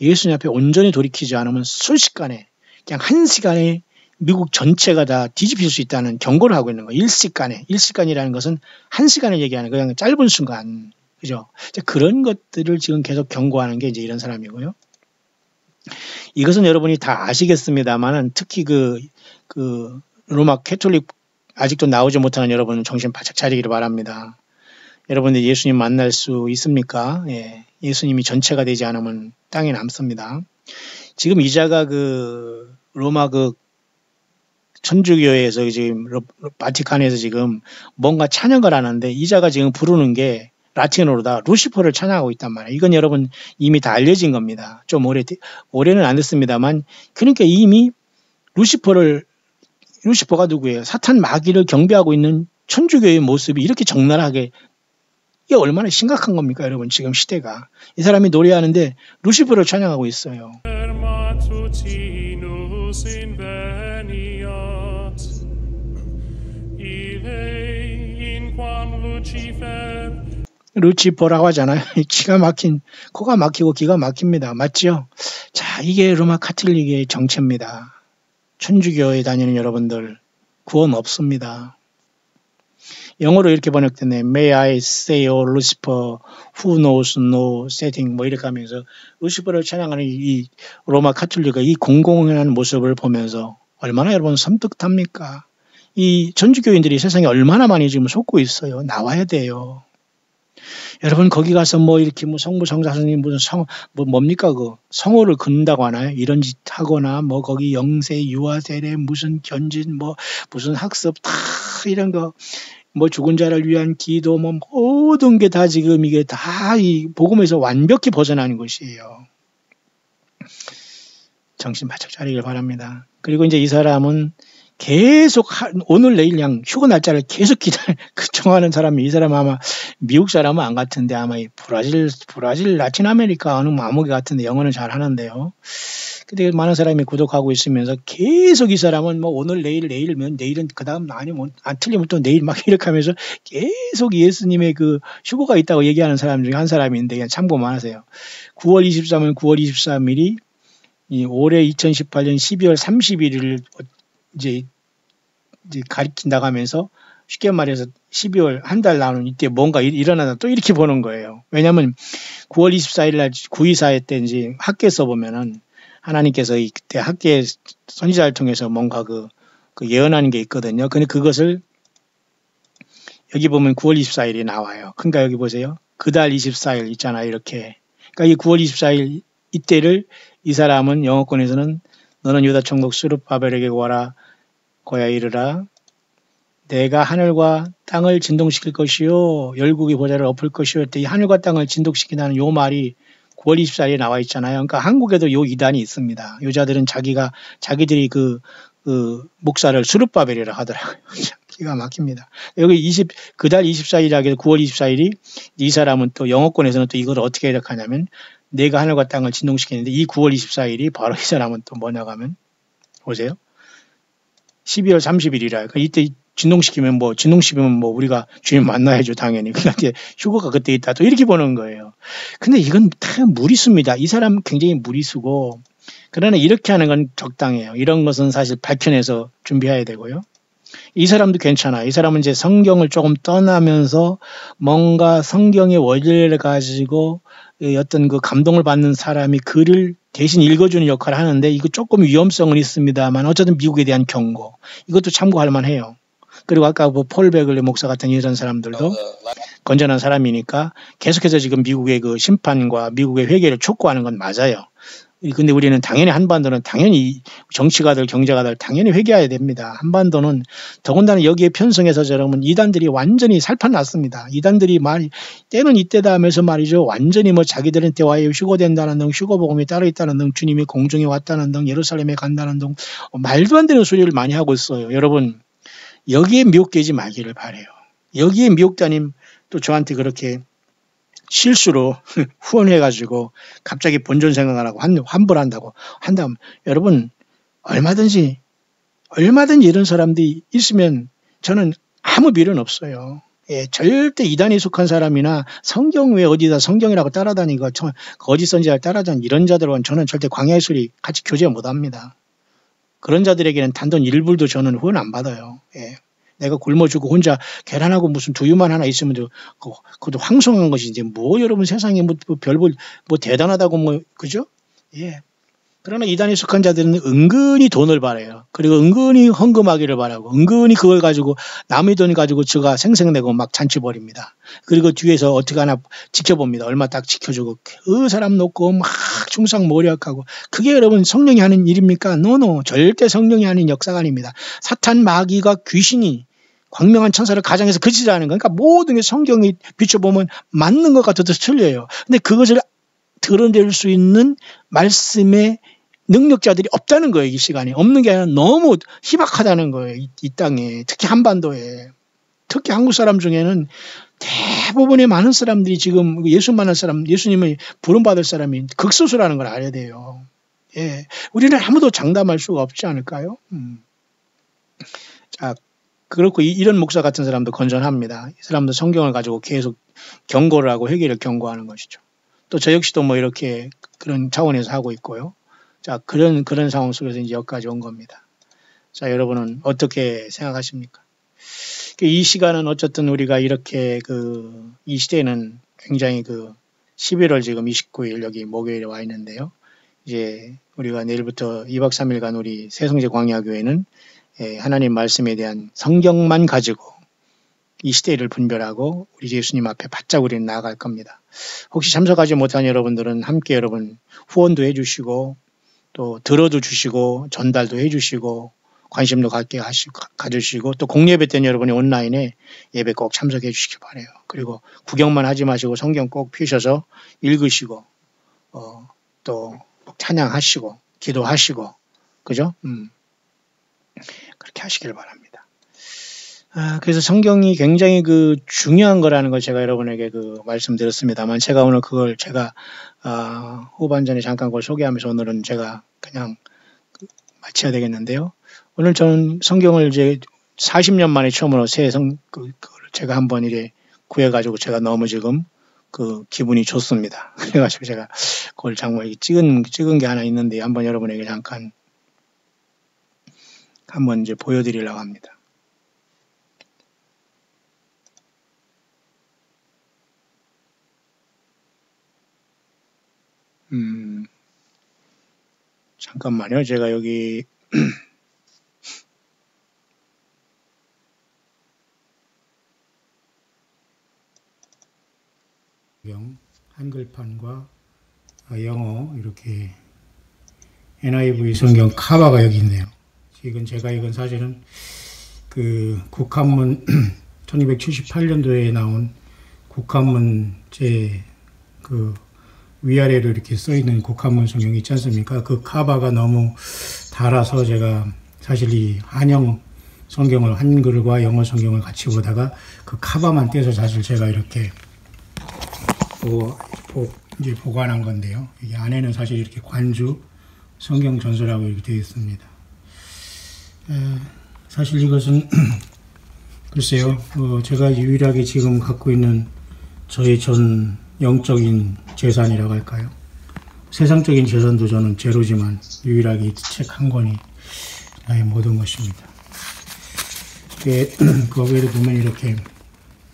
[SPEAKER 1] 예수님 앞에 온전히 돌이키지 않으면 순식간에 그냥 1시간에 미국 전체가 다 뒤집힐 수 있다는 경고를 하고 있는 거예요. 일시간이라는 것은 1시간을 얘기하는 그냥 짧은 순간. 그죠? 그런 것들을 지금 계속 경고하는 게 이제 이런 사람이고요. 이것은 여러분이 다 아시겠습니다만은 특히 로마 캐톨릭 아직도 나오지 못하는 여러분은 정신 바짝 차리기를 바랍니다. 여러분들 예수님 만날 수 있습니까? 예. 예수님이 전체가 되지 않으면 땅에 남습니다. 지금 이자가 로마 천주교회에서 지금 바티칸에서 지금 뭔가 찬양을 하는데 이자가 지금 부르는 게 라틴어로다 루시퍼를 찬양하고 있단 말이에요. 이건 여러분 이미 다 알려진 겁니다. 좀 오래는 안 됐습니다만 그러니까 이미 루시퍼가 누구예요? 사탄 마귀를 경배하고 있는 천주교의 모습이 이렇게 적나라하게 이게 얼마나 심각한 겁니까 여러분 지금 시대가. 이 사람이 노래하는데 루시퍼를 찬양하고 있어요. 루치퍼라고 하잖아요. 코가 막히고 기가 막힙니다. 맞죠? 자, 이게 로마 카톨릭의 정체입니다. 천주교에 다니는 여러분들 구원 없습니다. 영어로 이렇게 번역됐네. May I say, O Lucifer, who knows no setting 이렇게 하면서 루시퍼를 찬양하는 이 로마 카톨릭의 이 공공연한 모습을 보면서 얼마나 여러분 섬뜩합니까? 이 천주교인들이 세상에 얼마나 많이 지금 속고 있어요. 나와야 돼요. 여러분 거기 가서 이렇게 성부 성사스님 무슨 뭡니까 성호를 긋는다고 하나요? 이런 짓 하거나 거기 영세 유아 세례 무슨 견진 무슨 학습 다 이런 거 죽은 자를 위한 기도 모든 게 다 지금 이게 다 이 복음에서 완벽히 벗어나는 것이에요. 정신 바짝 차리길 바랍니다. 그리고 이제 이 사람은 계속 오늘 내일 그냥 휴가 날짜를 계속 정하는 사람이 이 사람 아마 미국 사람은 안 같은데 아마 이 브라질 라틴 아메리카 어느 아무개 같은데 영어는 잘 하는데요. 근데 많은 사람이 구독하고 있으면서 계속 이 사람은 뭐 오늘 내일면 내일은 그 다음 아니면 안 틀리면 또 내일 막 이렇게 하면서 계속 예수님의 그 휴거가 있다고 얘기하는 사람 중에 한 사람인데 그냥 참고만 하세요. 9월 23일, 9월 23일이 이 올해 2018년 12월 31일을 이제 가리킨다고 하면서 쉽게 말해서 12월 한 달 나오는 이때 뭔가 일어나다 또 이렇게 보는 거예요. 왜냐하면 9월 24일 날 924회 때 이제 학계에서 보면은 하나님께서 그때 학계 선지자를 통해서 뭔가 그 예언하는 게 있거든요. 근데 그것을 여기 보면 9월 24일이 나와요. 그러니까 여기 보세요. 그달 24일 있잖아요. 이렇게. 그러니까 이 9월 24일 이때를 이 사람은 영어권에서는 너는 유다 총독 스룹바벨에게 와라 거야 이르라 내가 하늘과 땅을 진동시킬 것이요 열국의 보좌를 엎을 것이요 때 이 하늘과 땅을 진동시킨다는 요 말이 9월 24일에 나와 있잖아요. 그러니까 한국에도 요 이단이 있습니다. 여자들은 자기들이 그 목사를 스룹바벨이라 하더라고요. 기가 막힙니다. 여기 그달 24일이라고 해서 9월 24일이 이 사람은 또 영어권에서는 또 이걸 어떻게 해석하냐면 내가 하늘과 땅을 진동시키는데 이 9월 24일이 바로 이 사람은 또 뭐냐고 하면 보세요. 12월 30일이라. 그러니까 이때 진동시키면 뭐 우리가 주님 만나야죠, 당연히. 그런데 휴거가 그때 있다. 또 이렇게 보는 거예요. 근데 이건 다 무리수입니다. 이 사람 굉장히 무리수고, 그러나 이렇게 하는 건 적당해요. 이런 것은 사실 밝혀내서 준비해야 되고요. 이 사람도 괜찮아요. 이 사람은 이제 성경을 조금 떠나면서 뭔가 성경의 원리를 가지고 어떤 그 감동을 받는 사람이 글을 대신 읽어주는 역할을 하는데 이거 조금 위험성은 있습니다만 어쨌든 미국에 대한 경고 이것도 참고할 만해요. 그리고 아까 폴 베글리 목사 같은 이런 사람들도 건전한 사람이니까 계속해서 지금 미국의 그 심판과 미국의 회개를 촉구하는 건 맞아요. 근데 우리는 당연히 한반도는 당연히 정치가들 경제가들 당연히 회개해야 됩니다. 한반도는 더군다나 여기에 편성해서 여러분 이단들이 완전히 살판났습니다. 이단들이 때는 이때다 하면서 말이죠. 완전히 뭐 자기들한테 와요 휴거된다는 등 휴거복음이 따로 있다는 등 주님이 공중에 왔다는 등 예루살렘에 간다는 등 말도 안 되는 소리를 많이 하고 있어요. 여러분 여기에 미혹되지 말기를 바라요. 여기에 미혹다님 또 저한테 그렇게 실수로 후원해가지고 갑자기 본전 생각을 하고 환불한다고 한다면 여러분 얼마든지 이런 사람들이 있으면 저는 아무 미련 없어요. 예, 절대 이단에 속한 사람이나 성경 외에 어디다 성경이라고 따라다니고 거짓 선지자를 따라다니는 이런 자들은 저는 절대 광야의 소리 같이 교제 못합니다. 그런 자들에게는 단돈 1불도 저는 후원 안 받아요. 예. 내가 굶어 죽고 혼자 계란하고 무슨 두유만 하나 있으면 그것도 황송한 것이지 뭐 여러분 세상에 별볼 대단하다고 그죠? 예. 그러나 이단에 속한 자들은 은근히 돈을 바라요. 그리고 은근히 헌금하기를 바라고 은근히 그걸 가지고 남의 돈 가지고 저가 생색내고 막 잔치 벌입니다. 그리고 뒤에서 어떻게 하나 지켜봅니다. 얼마 딱 지켜주고 그 사람 놓고 막 충성 모략하고 그게 여러분 성령이 하는 일입니까? 노노 절대 성령이 하는 역사가 아닙니다. 사탄 마귀가 귀신이 광명한 천사를 가장해서 그치자는 거니까 모든 게 성경이 비춰보면 맞는 것 같아도 틀려요. 근데 그것을 드러낼 수 있는 말씀의 능력자들이 없다는 거예요. 이 시간에. 없는 게 아니라 너무 희박하다는 거예요. 이 땅에. 특히 한반도에. 특히 한국 사람 중에는 대부분의 많은 사람들이 지금 예수님을 부름받을 사람이 극소수라는 걸 알아야 돼요. 예. 우리는 아무도 장담할 수가 없지 않을까요? 자, 그렇고 이런 목사 같은 사람도 건전합니다. 이 사람도 성경을 가지고 계속 경고를 하고 회개를 경고하는 것이죠. 또 저 역시도 뭐 이렇게 그런 차원에서 하고 있고요. 자, 그런 상황 속에서 이제 여기까지 온 겁니다. 자, 여러분은 어떻게 생각하십니까? 이 시간은 어쨌든 우리가 이렇게 이 시대는 굉장히 11월 지금 29일 여기 목요일에 와 있는데요. 이제 우리가 내일부터 2박 3일간 우리 새성제 광야교회는 하나님 말씀에 대한 성경만 가지고 이 시대를 분별하고 우리 예수님 앞에 바짝 우리는 나아갈 겁니다. 혹시 참석하지 못한 여러분들은 함께 여러분 후원도 해주시고 또 들어도 주시고 전달도 해주시고 관심도 가주시고 또 공예배 때는 여러분이 온라인에 예배 꼭 참석해 주시기 바라요. 그리고 구경만 하지 마시고 성경 꼭 펴셔서 읽으시고 또 찬양하시고 기도하시고 그죠? 그렇게 하시길 바랍니다. 그래서 성경이 굉장히 그 중요한 거라는 걸 제가 여러분에게 그 말씀드렸습니다만, 제가 오늘 그걸 제가 후반전에 잠깐 그걸 소개하면서 오늘은 제가 그냥 마쳐야 되겠는데요. 오늘 저는 성경을 이제 40년 만에 처음으로 그걸 제가 한번 이래 구해가지고 제가 너무 지금 그 기분이 좋습니다. 그래가지고 제가 그걸 정말 찍은 게 하나 있는데 한번 여러분에게 잠깐 한번 이제 보여드리려고 합니다. 잠깐만요. 제가 여기 한글판과 영어 이렇게 NIV 성경 카바가 여기 있네요. 이건 사실은 그 국한문 1278년도에 나온 국한문 그 위아래로 이렇게 써 있는 국한문 성경이 있지 않습니까? 그 카바가 너무 달아서 제가 사실 이 한영 성경을 한글과 영어 성경을 같이 보다가 그 카바만 떼서 사실 제가 이렇게 이제 보관한 건데요. 이게 안에는 사실 이렇게 관주 성경 전서라고 이렇게 되어 있습니다. 사실 이것은 글쎄요, 제가 유일하게 지금 갖고 있는 저의 전 영적인 재산이라고 할까요? 세상적인 재산도 저는 제로지만 유일하게 이 책 한 권이 나의 모든 것입니다. 그 외에도 보면 이렇게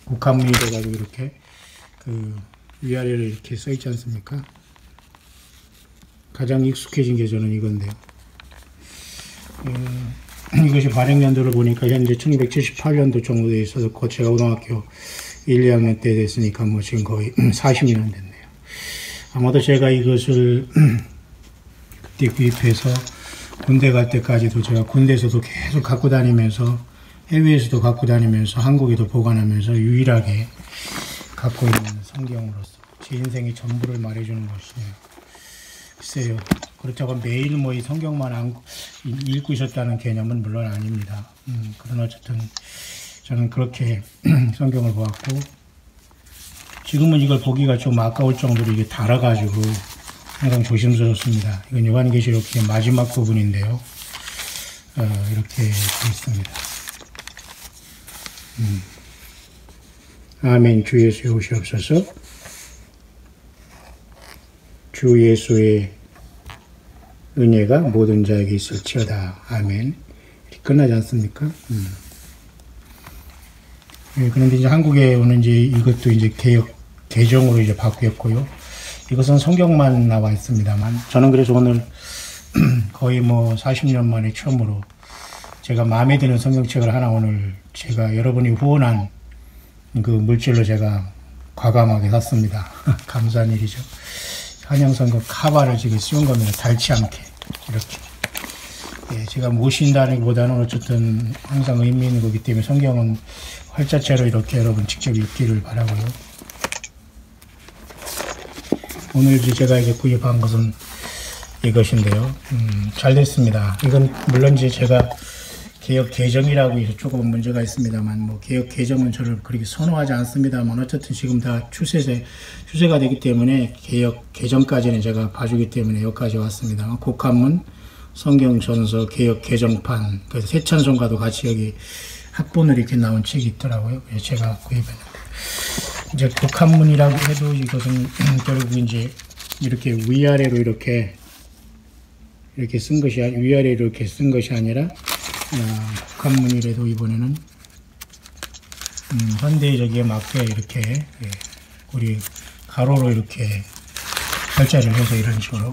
[SPEAKER 1] 국한문이 돼가지고 이렇게 그 위아래로 이렇게 써 있지 않습니까? 가장 익숙해진 게 저는 이건데요. 이것이 발행년도를 보니까 현재 1278년도 정도 돼 있어서 제가 고등학교 1, 2학년 때 됐으니까 뭐 지금 거의 40년 됐네요. 아마도 제가 이것을 그때 구입해서 군대 갈 때까지도 제가 군대에서도 계속 갖고 다니면서 해외에서도 갖고 다니면서 한국에도 보관하면서 유일하게 갖고 있는 성경으로서 제 인생의 전부를 말해주는 것이네요. 글쎄요, 그렇다고 매일 뭐 이 성경만 읽고 있었다는 개념은 물론 아닙니다. 그러나 어쨌든 저는 그렇게 성경을 보았고, 지금은 이걸 보기가 좀 아까울 정도로 이게 달아가지고 항상 조심스럽습니다. 이건 요한계시록의 마지막 부분인데요. 이렇게 되어 있습니다. 아멘. 주 예수의 오시옵소서. 주 예수의 은혜가 모든 자에게 있을지어다. 아멘. 이렇게 끝나지 않습니까? 그런데 이제 한국에 오는 이제 이것도 이제 개정으로 이제 바뀌었고요. 이것은 성경만 나와 있습니다만, 저는 그래서 오늘 거의 뭐 40년 만에 처음으로 제가 마음에 드는 성경책을 하나 오늘 제가 여러분이 후원한 그 물질로 제가 과감하게 샀습니다. 감사한 일이죠. 한영성경 카바를 지금 씌운 겁니다. 닳지 않게 이렇게. 제가 모신다는 것보다는 어쨌든 항상 의미 있는 거기 때문에 성경은 활자체로 이렇게 여러분 직접 읽기를 바라고요. 오늘 제가 이제 구입한 것은 이것인데요. 잘 됐습니다. 이건 물론 이제 제가 개혁 개정이라고 해서 조금 문제가 있습니다만, 뭐 개혁 개정은 저를 그렇게 선호하지 않습니다만, 어쨌든 지금 다 추세가 되기 때문에 개혁 개정까지는 제가 봐주기 때문에 여기까지 왔습니다. 국한문, 성경 전서, 개혁 개정판, 그래서 새 찬송가도 같이 여기 학본으로 이렇게 나온 책이 있더라고요. 그래서 제가 구입했는데, 이제 국한문이라고 해도 이것은 결국 이제 이렇게 위아래로 이렇게 쓴 것이 위아래로 이렇게 쓴 것이 아니라 국한문이라도 이번에는 현대적이에 맞게 이렇게 우리 가로로 이렇게 결자를 해서 이런 식으로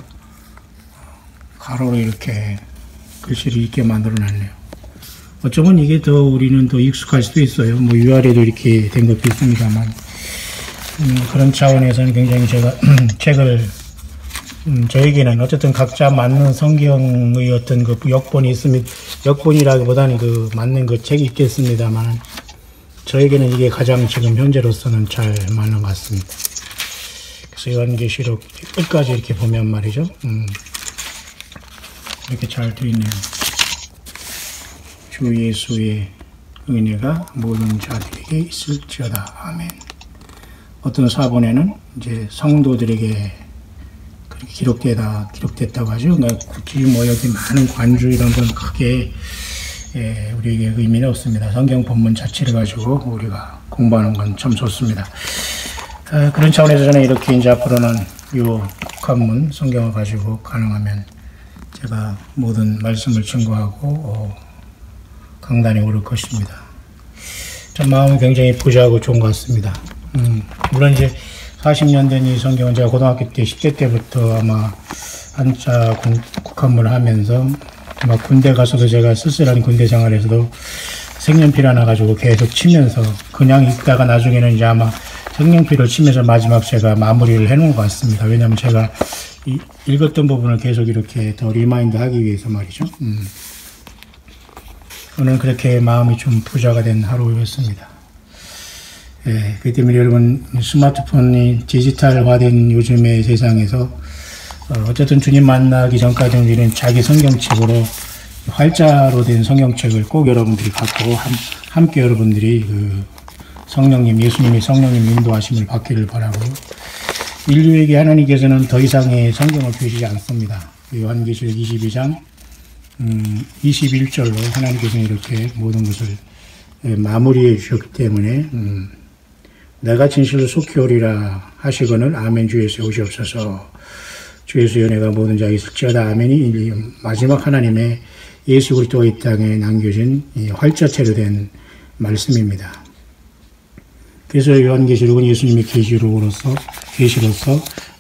[SPEAKER 1] 가로로 이렇게 글씨를 있게 만들어 놨네요. 어쩌면 이게 더 우리는 더 익숙할 수도 있어요. 뭐 위아래도 이렇게 된 것도 있습니다만, 그런 차원에서는 굉장히 제가 책을 저에게는 어쨌든 각자 맞는 성경의 어떤 그 역본이 있으면, 역본이라기보다는 그 맞는 그 책이 있겠습니다만, 저에게는 이게 가장 지금 현재로서는 잘 맞는 것 같습니다. 그래서 요한계시록 끝까지 이렇게 보면 말이죠. 이렇게 잘 되어 있네요. 주 예수의 은혜가 모든 자들에게 있을지어다. 아멘. 어떤 사본에는 이제 성도들에게 그렇게 기록됐다고 하죠. 굳이 뭐 여기 많은 관주 이런 건 크게 우리에게 의미는 없습니다. 성경 본문 자체를 가지고 우리가 공부하는 건 참 좋습니다. 그런 차원에서 저는 이렇게 이제 앞으로는 이 국한문 성경을 가지고 가능하면 제가 모든 말씀을 증거하고 강단에 오를 것입니다. 참 마음이 굉장히 부자하고 좋은 것 같습니다. 물론 이제 40년 된 이 성경은 제가 고등학교 때 10대 때부터 아마 한자 국한문을 하면서 아마 군대 가서도 제가 쓸쓸한 군대 생활에서도 색연필 하나 가지고 계속 치면서 그냥 읽다가 나중에는 이제 아마 색연필을 치면서 마지막 제가 마무리를 해놓은 것 같습니다. 왜냐하면 제가 읽었던 부분을 계속 이렇게 더 리마인드 하기 위해서 말이죠. 오늘 그렇게 마음이 좀 부자가 된 하루였습니다. 그렇기 때문에 여러분 스마트폰이 디지털화된 요즘의 세상에서 어쨌든 주님 만나기 전까지는 우리는 자기 성경책으로 활자로 된 성경책을 꼭 여러분들이 갖고 함께 여러분들이 그 예수님의 성령님 인도하심을 받기를 바라고요. 인류에게 하나님께서는 더 이상의 성경을 주시지 않습니다. 요한계시록 22장 21절로 하나님께서는 이렇게 모든 것을 마무리해 주셨기 때문에 내가 진실로 속히 오리라 하시거늘 아멘 주 예수 오시옵소서. 주 예수의 은혜가 모든 자에게 있을지어다. 아멘이 마지막 하나님의 예수 그리스도가 이 땅에 남겨진 활자체로 된 말씀입니다. 그래서 요한계시록은 예수님의 계시로서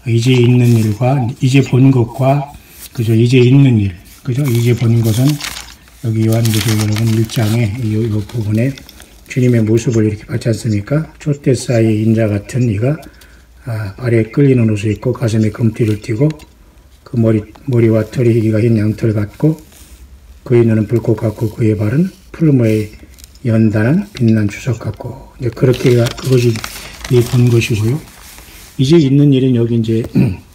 [SPEAKER 1] 이제 있는 일과 이제 본 것과 그죠 이제 있는 일 그죠 이제 본 것은 여기 요한계시록 여러분 1장의 이 부분에 주님의 모습을 이렇게 받지 않습니까? 촛대 사이에 인자 같은 이가 발에 끌리는 옷을 입고 가슴에 금띠를 띠고 그 머리와 털이 희기가 흰 양털 같고 그의 눈은 불꽃 같고 그의 발은 풀무에 연단한 빛난 주석 같고 이제 그렇게 그것이 본 것이고요. 이제 있는 일은 여기 이제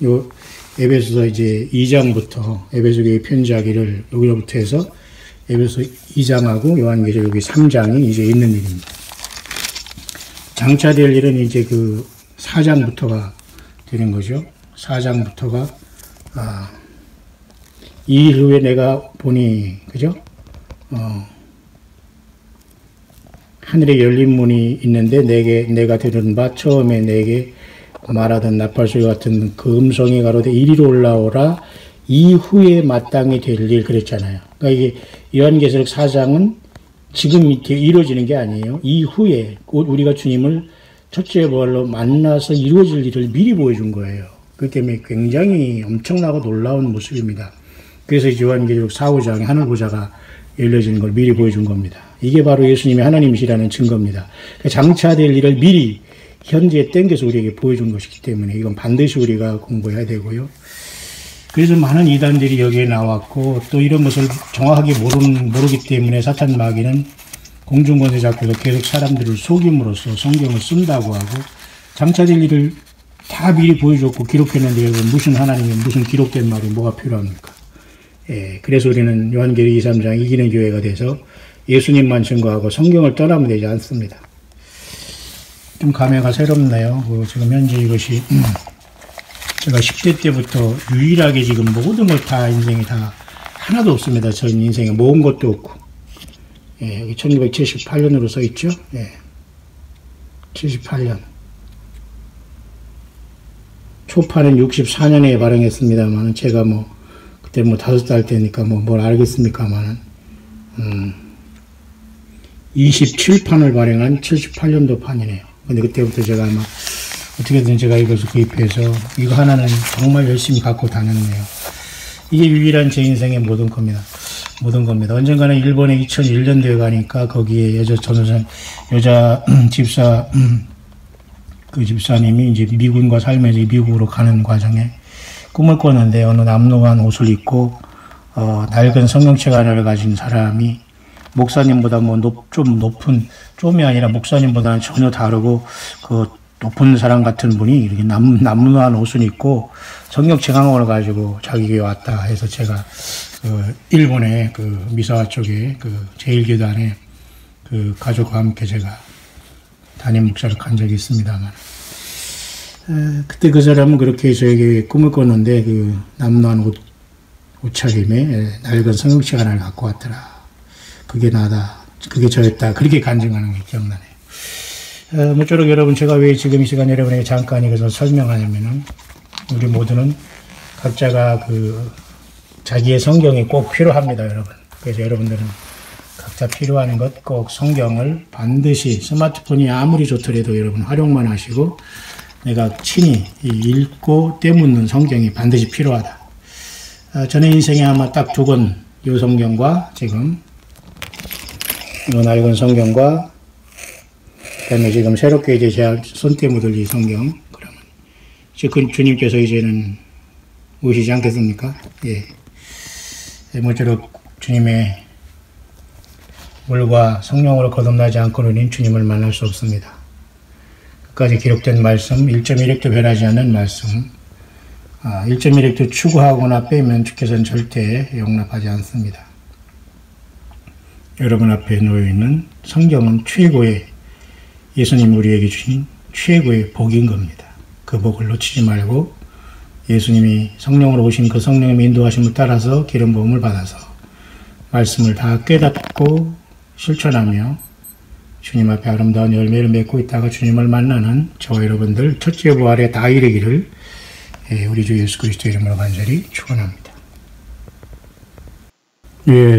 [SPEAKER 1] 요 에베소서 이제 2장부터 에베소교회 편지하기를 여기로부터 해서 에베소 2장하고 요한계시록 여기 3장이 이제 있는 일입니다. 장차될 일은 이제 그 4장부터가 되는 거죠. 4장부터가 이후에 내가 보니 그죠? 하늘에 열린 문이 있는데 내가 들은 바 처음에 내게 말하던 나팔소리 같은 그 음성이 가로되 이리로 올라오라 이후에 마땅히 될 일 그랬잖아요. 그러니까 이게 요한계시록 4장은 지금 이렇게 이루어지는 게 아니에요. 이후에 곧 우리가 주님을 첫째 부활로 만나서 이루어질 일을 미리 보여준 거예요. 그렇기 때문에 굉장히 엄청나고 놀라운 모습입니다. 그래서 요한계시록 4, 5장에 하늘 보좌가 열려지는 걸 미리 보여준 겁니다. 이게 바로 예수님이 하나님이시라는 증거입니다. 장차될 일을 미리 현재에 땡겨서 우리에게 보여준 것이기 때문에 이건 반드시 우리가 공부해야 되고요. 그래서 많은 이단들이 여기에 나왔고 또 이런 것을 정확하게 모르기 때문에 사탄 마귀는 공중권세 잡혀서 계속 사람들을 속임으로써 성경을 쓴다고 하고 장차될 일을 다 미리 보여줬고 기록했는데 여러분 무슨 하나님이 무슨 기록된 말이 뭐가 필요합니까? 그래서 우리는 요한계시록 2, 3장 이기는 교회가 돼서 예수님만 증거하고 성경을 떠나면 되지 않습니다. 좀 감회가 새롭네요. 지금 현재 이것이 제가 10대 때부터 유일하게 지금 모든 걸 다 인생에 다 하나도 없습니다. 전 인생에 모은 것도 없고 여기 1978년으로 써 있죠. 78년 초판은 64년에 발행했습니다만 제가 그때 5살 때니까 뭘 알겠습니까만은 27판을 발행한 78년도 판이네요. 근데 그때부터 제가 아마 어떻게든 제가 이것을 구입해서 이거 하나는 정말 열심히 갖고 다녔네요. 이게 유일한 제 인생의 모든 겁니다. 언젠가는 일본에 2001년도에 가니까 거기에 여자 집사 그 집사님이 이제 미군과 살면서 미국으로 가는 과정에 꿈을 꿨는데 어느 남루한 옷을 입고 낡은 성경책 하나를 가진 사람이 목사님보다 좀 높은 좀이 아니라 목사님보다는 전혀 다르고 그 높은 사람 같은 분이 이렇게 남루한 옷을 입고 성경 책학원을 가지고 자기 교회 왔다 해서 제가 일본의 미사와 쪽에 제일교단의 가족과 함께 제가 담임 목사를 간 적이 있습니다만, 그때 그 사람은 그렇게 저에게 꿈을 꿨는데 남루한 옷차림에 낡은 성경책 하나를 갖고 왔더라. 그게 나다. 그게 저였다. 그렇게 간증하는 게 기억나네요. 모쪼록 여러분, 제가 왜 지금 이 시간 여러분에게 잠깐 이것을 설명하냐면은, 우리 모두는 각자가 자기의 성경이 꼭 필요합니다, 여러분. 그래서 여러분들은 각자 필요한 것 꼭 성경을 반드시, 스마트폰이 아무리 좋더라도 여러분 활용만 하시고, 내가 친히 읽고 떼묻는 성경이 반드시 필요하다. 저의 인생에 아마 딱 두 권, 이 성경과 지금 이 낡은 성경과 그다음에 지금 새롭게 이제 제 손때 묻을 이 성경, 그러면 지금 주님께서 이제는 오시지 않겠습니까? 예. 모쪼록 주님의 물과 성령으로 거듭나지 않고는 주님을 만날 수 없습니다. 끝까지 기록된 말씀, 1.1획도 변하지 않는 말씀, 1.1획도 추구하거나 빼면 주께서는 절대 용납하지 않습니다. 여러분 앞에 놓여있는 성경은 최고의, 예수님 우리에게 주신 최고의 복인 겁니다. 그 복을 놓치지 말고 예수님이 성령으로 오신 그 성령의 인도하심을 따라서 기름 부음을 받아서 말씀을 다 깨닫고 실천하며 주님 앞에 아름다운 열매를 맺고 있다가 주님을 만나는 저와 여러분들 첫째 부활에 다 이르기를 우리 주 예수 그리스도 이름으로 간절히 축원합니다. 예.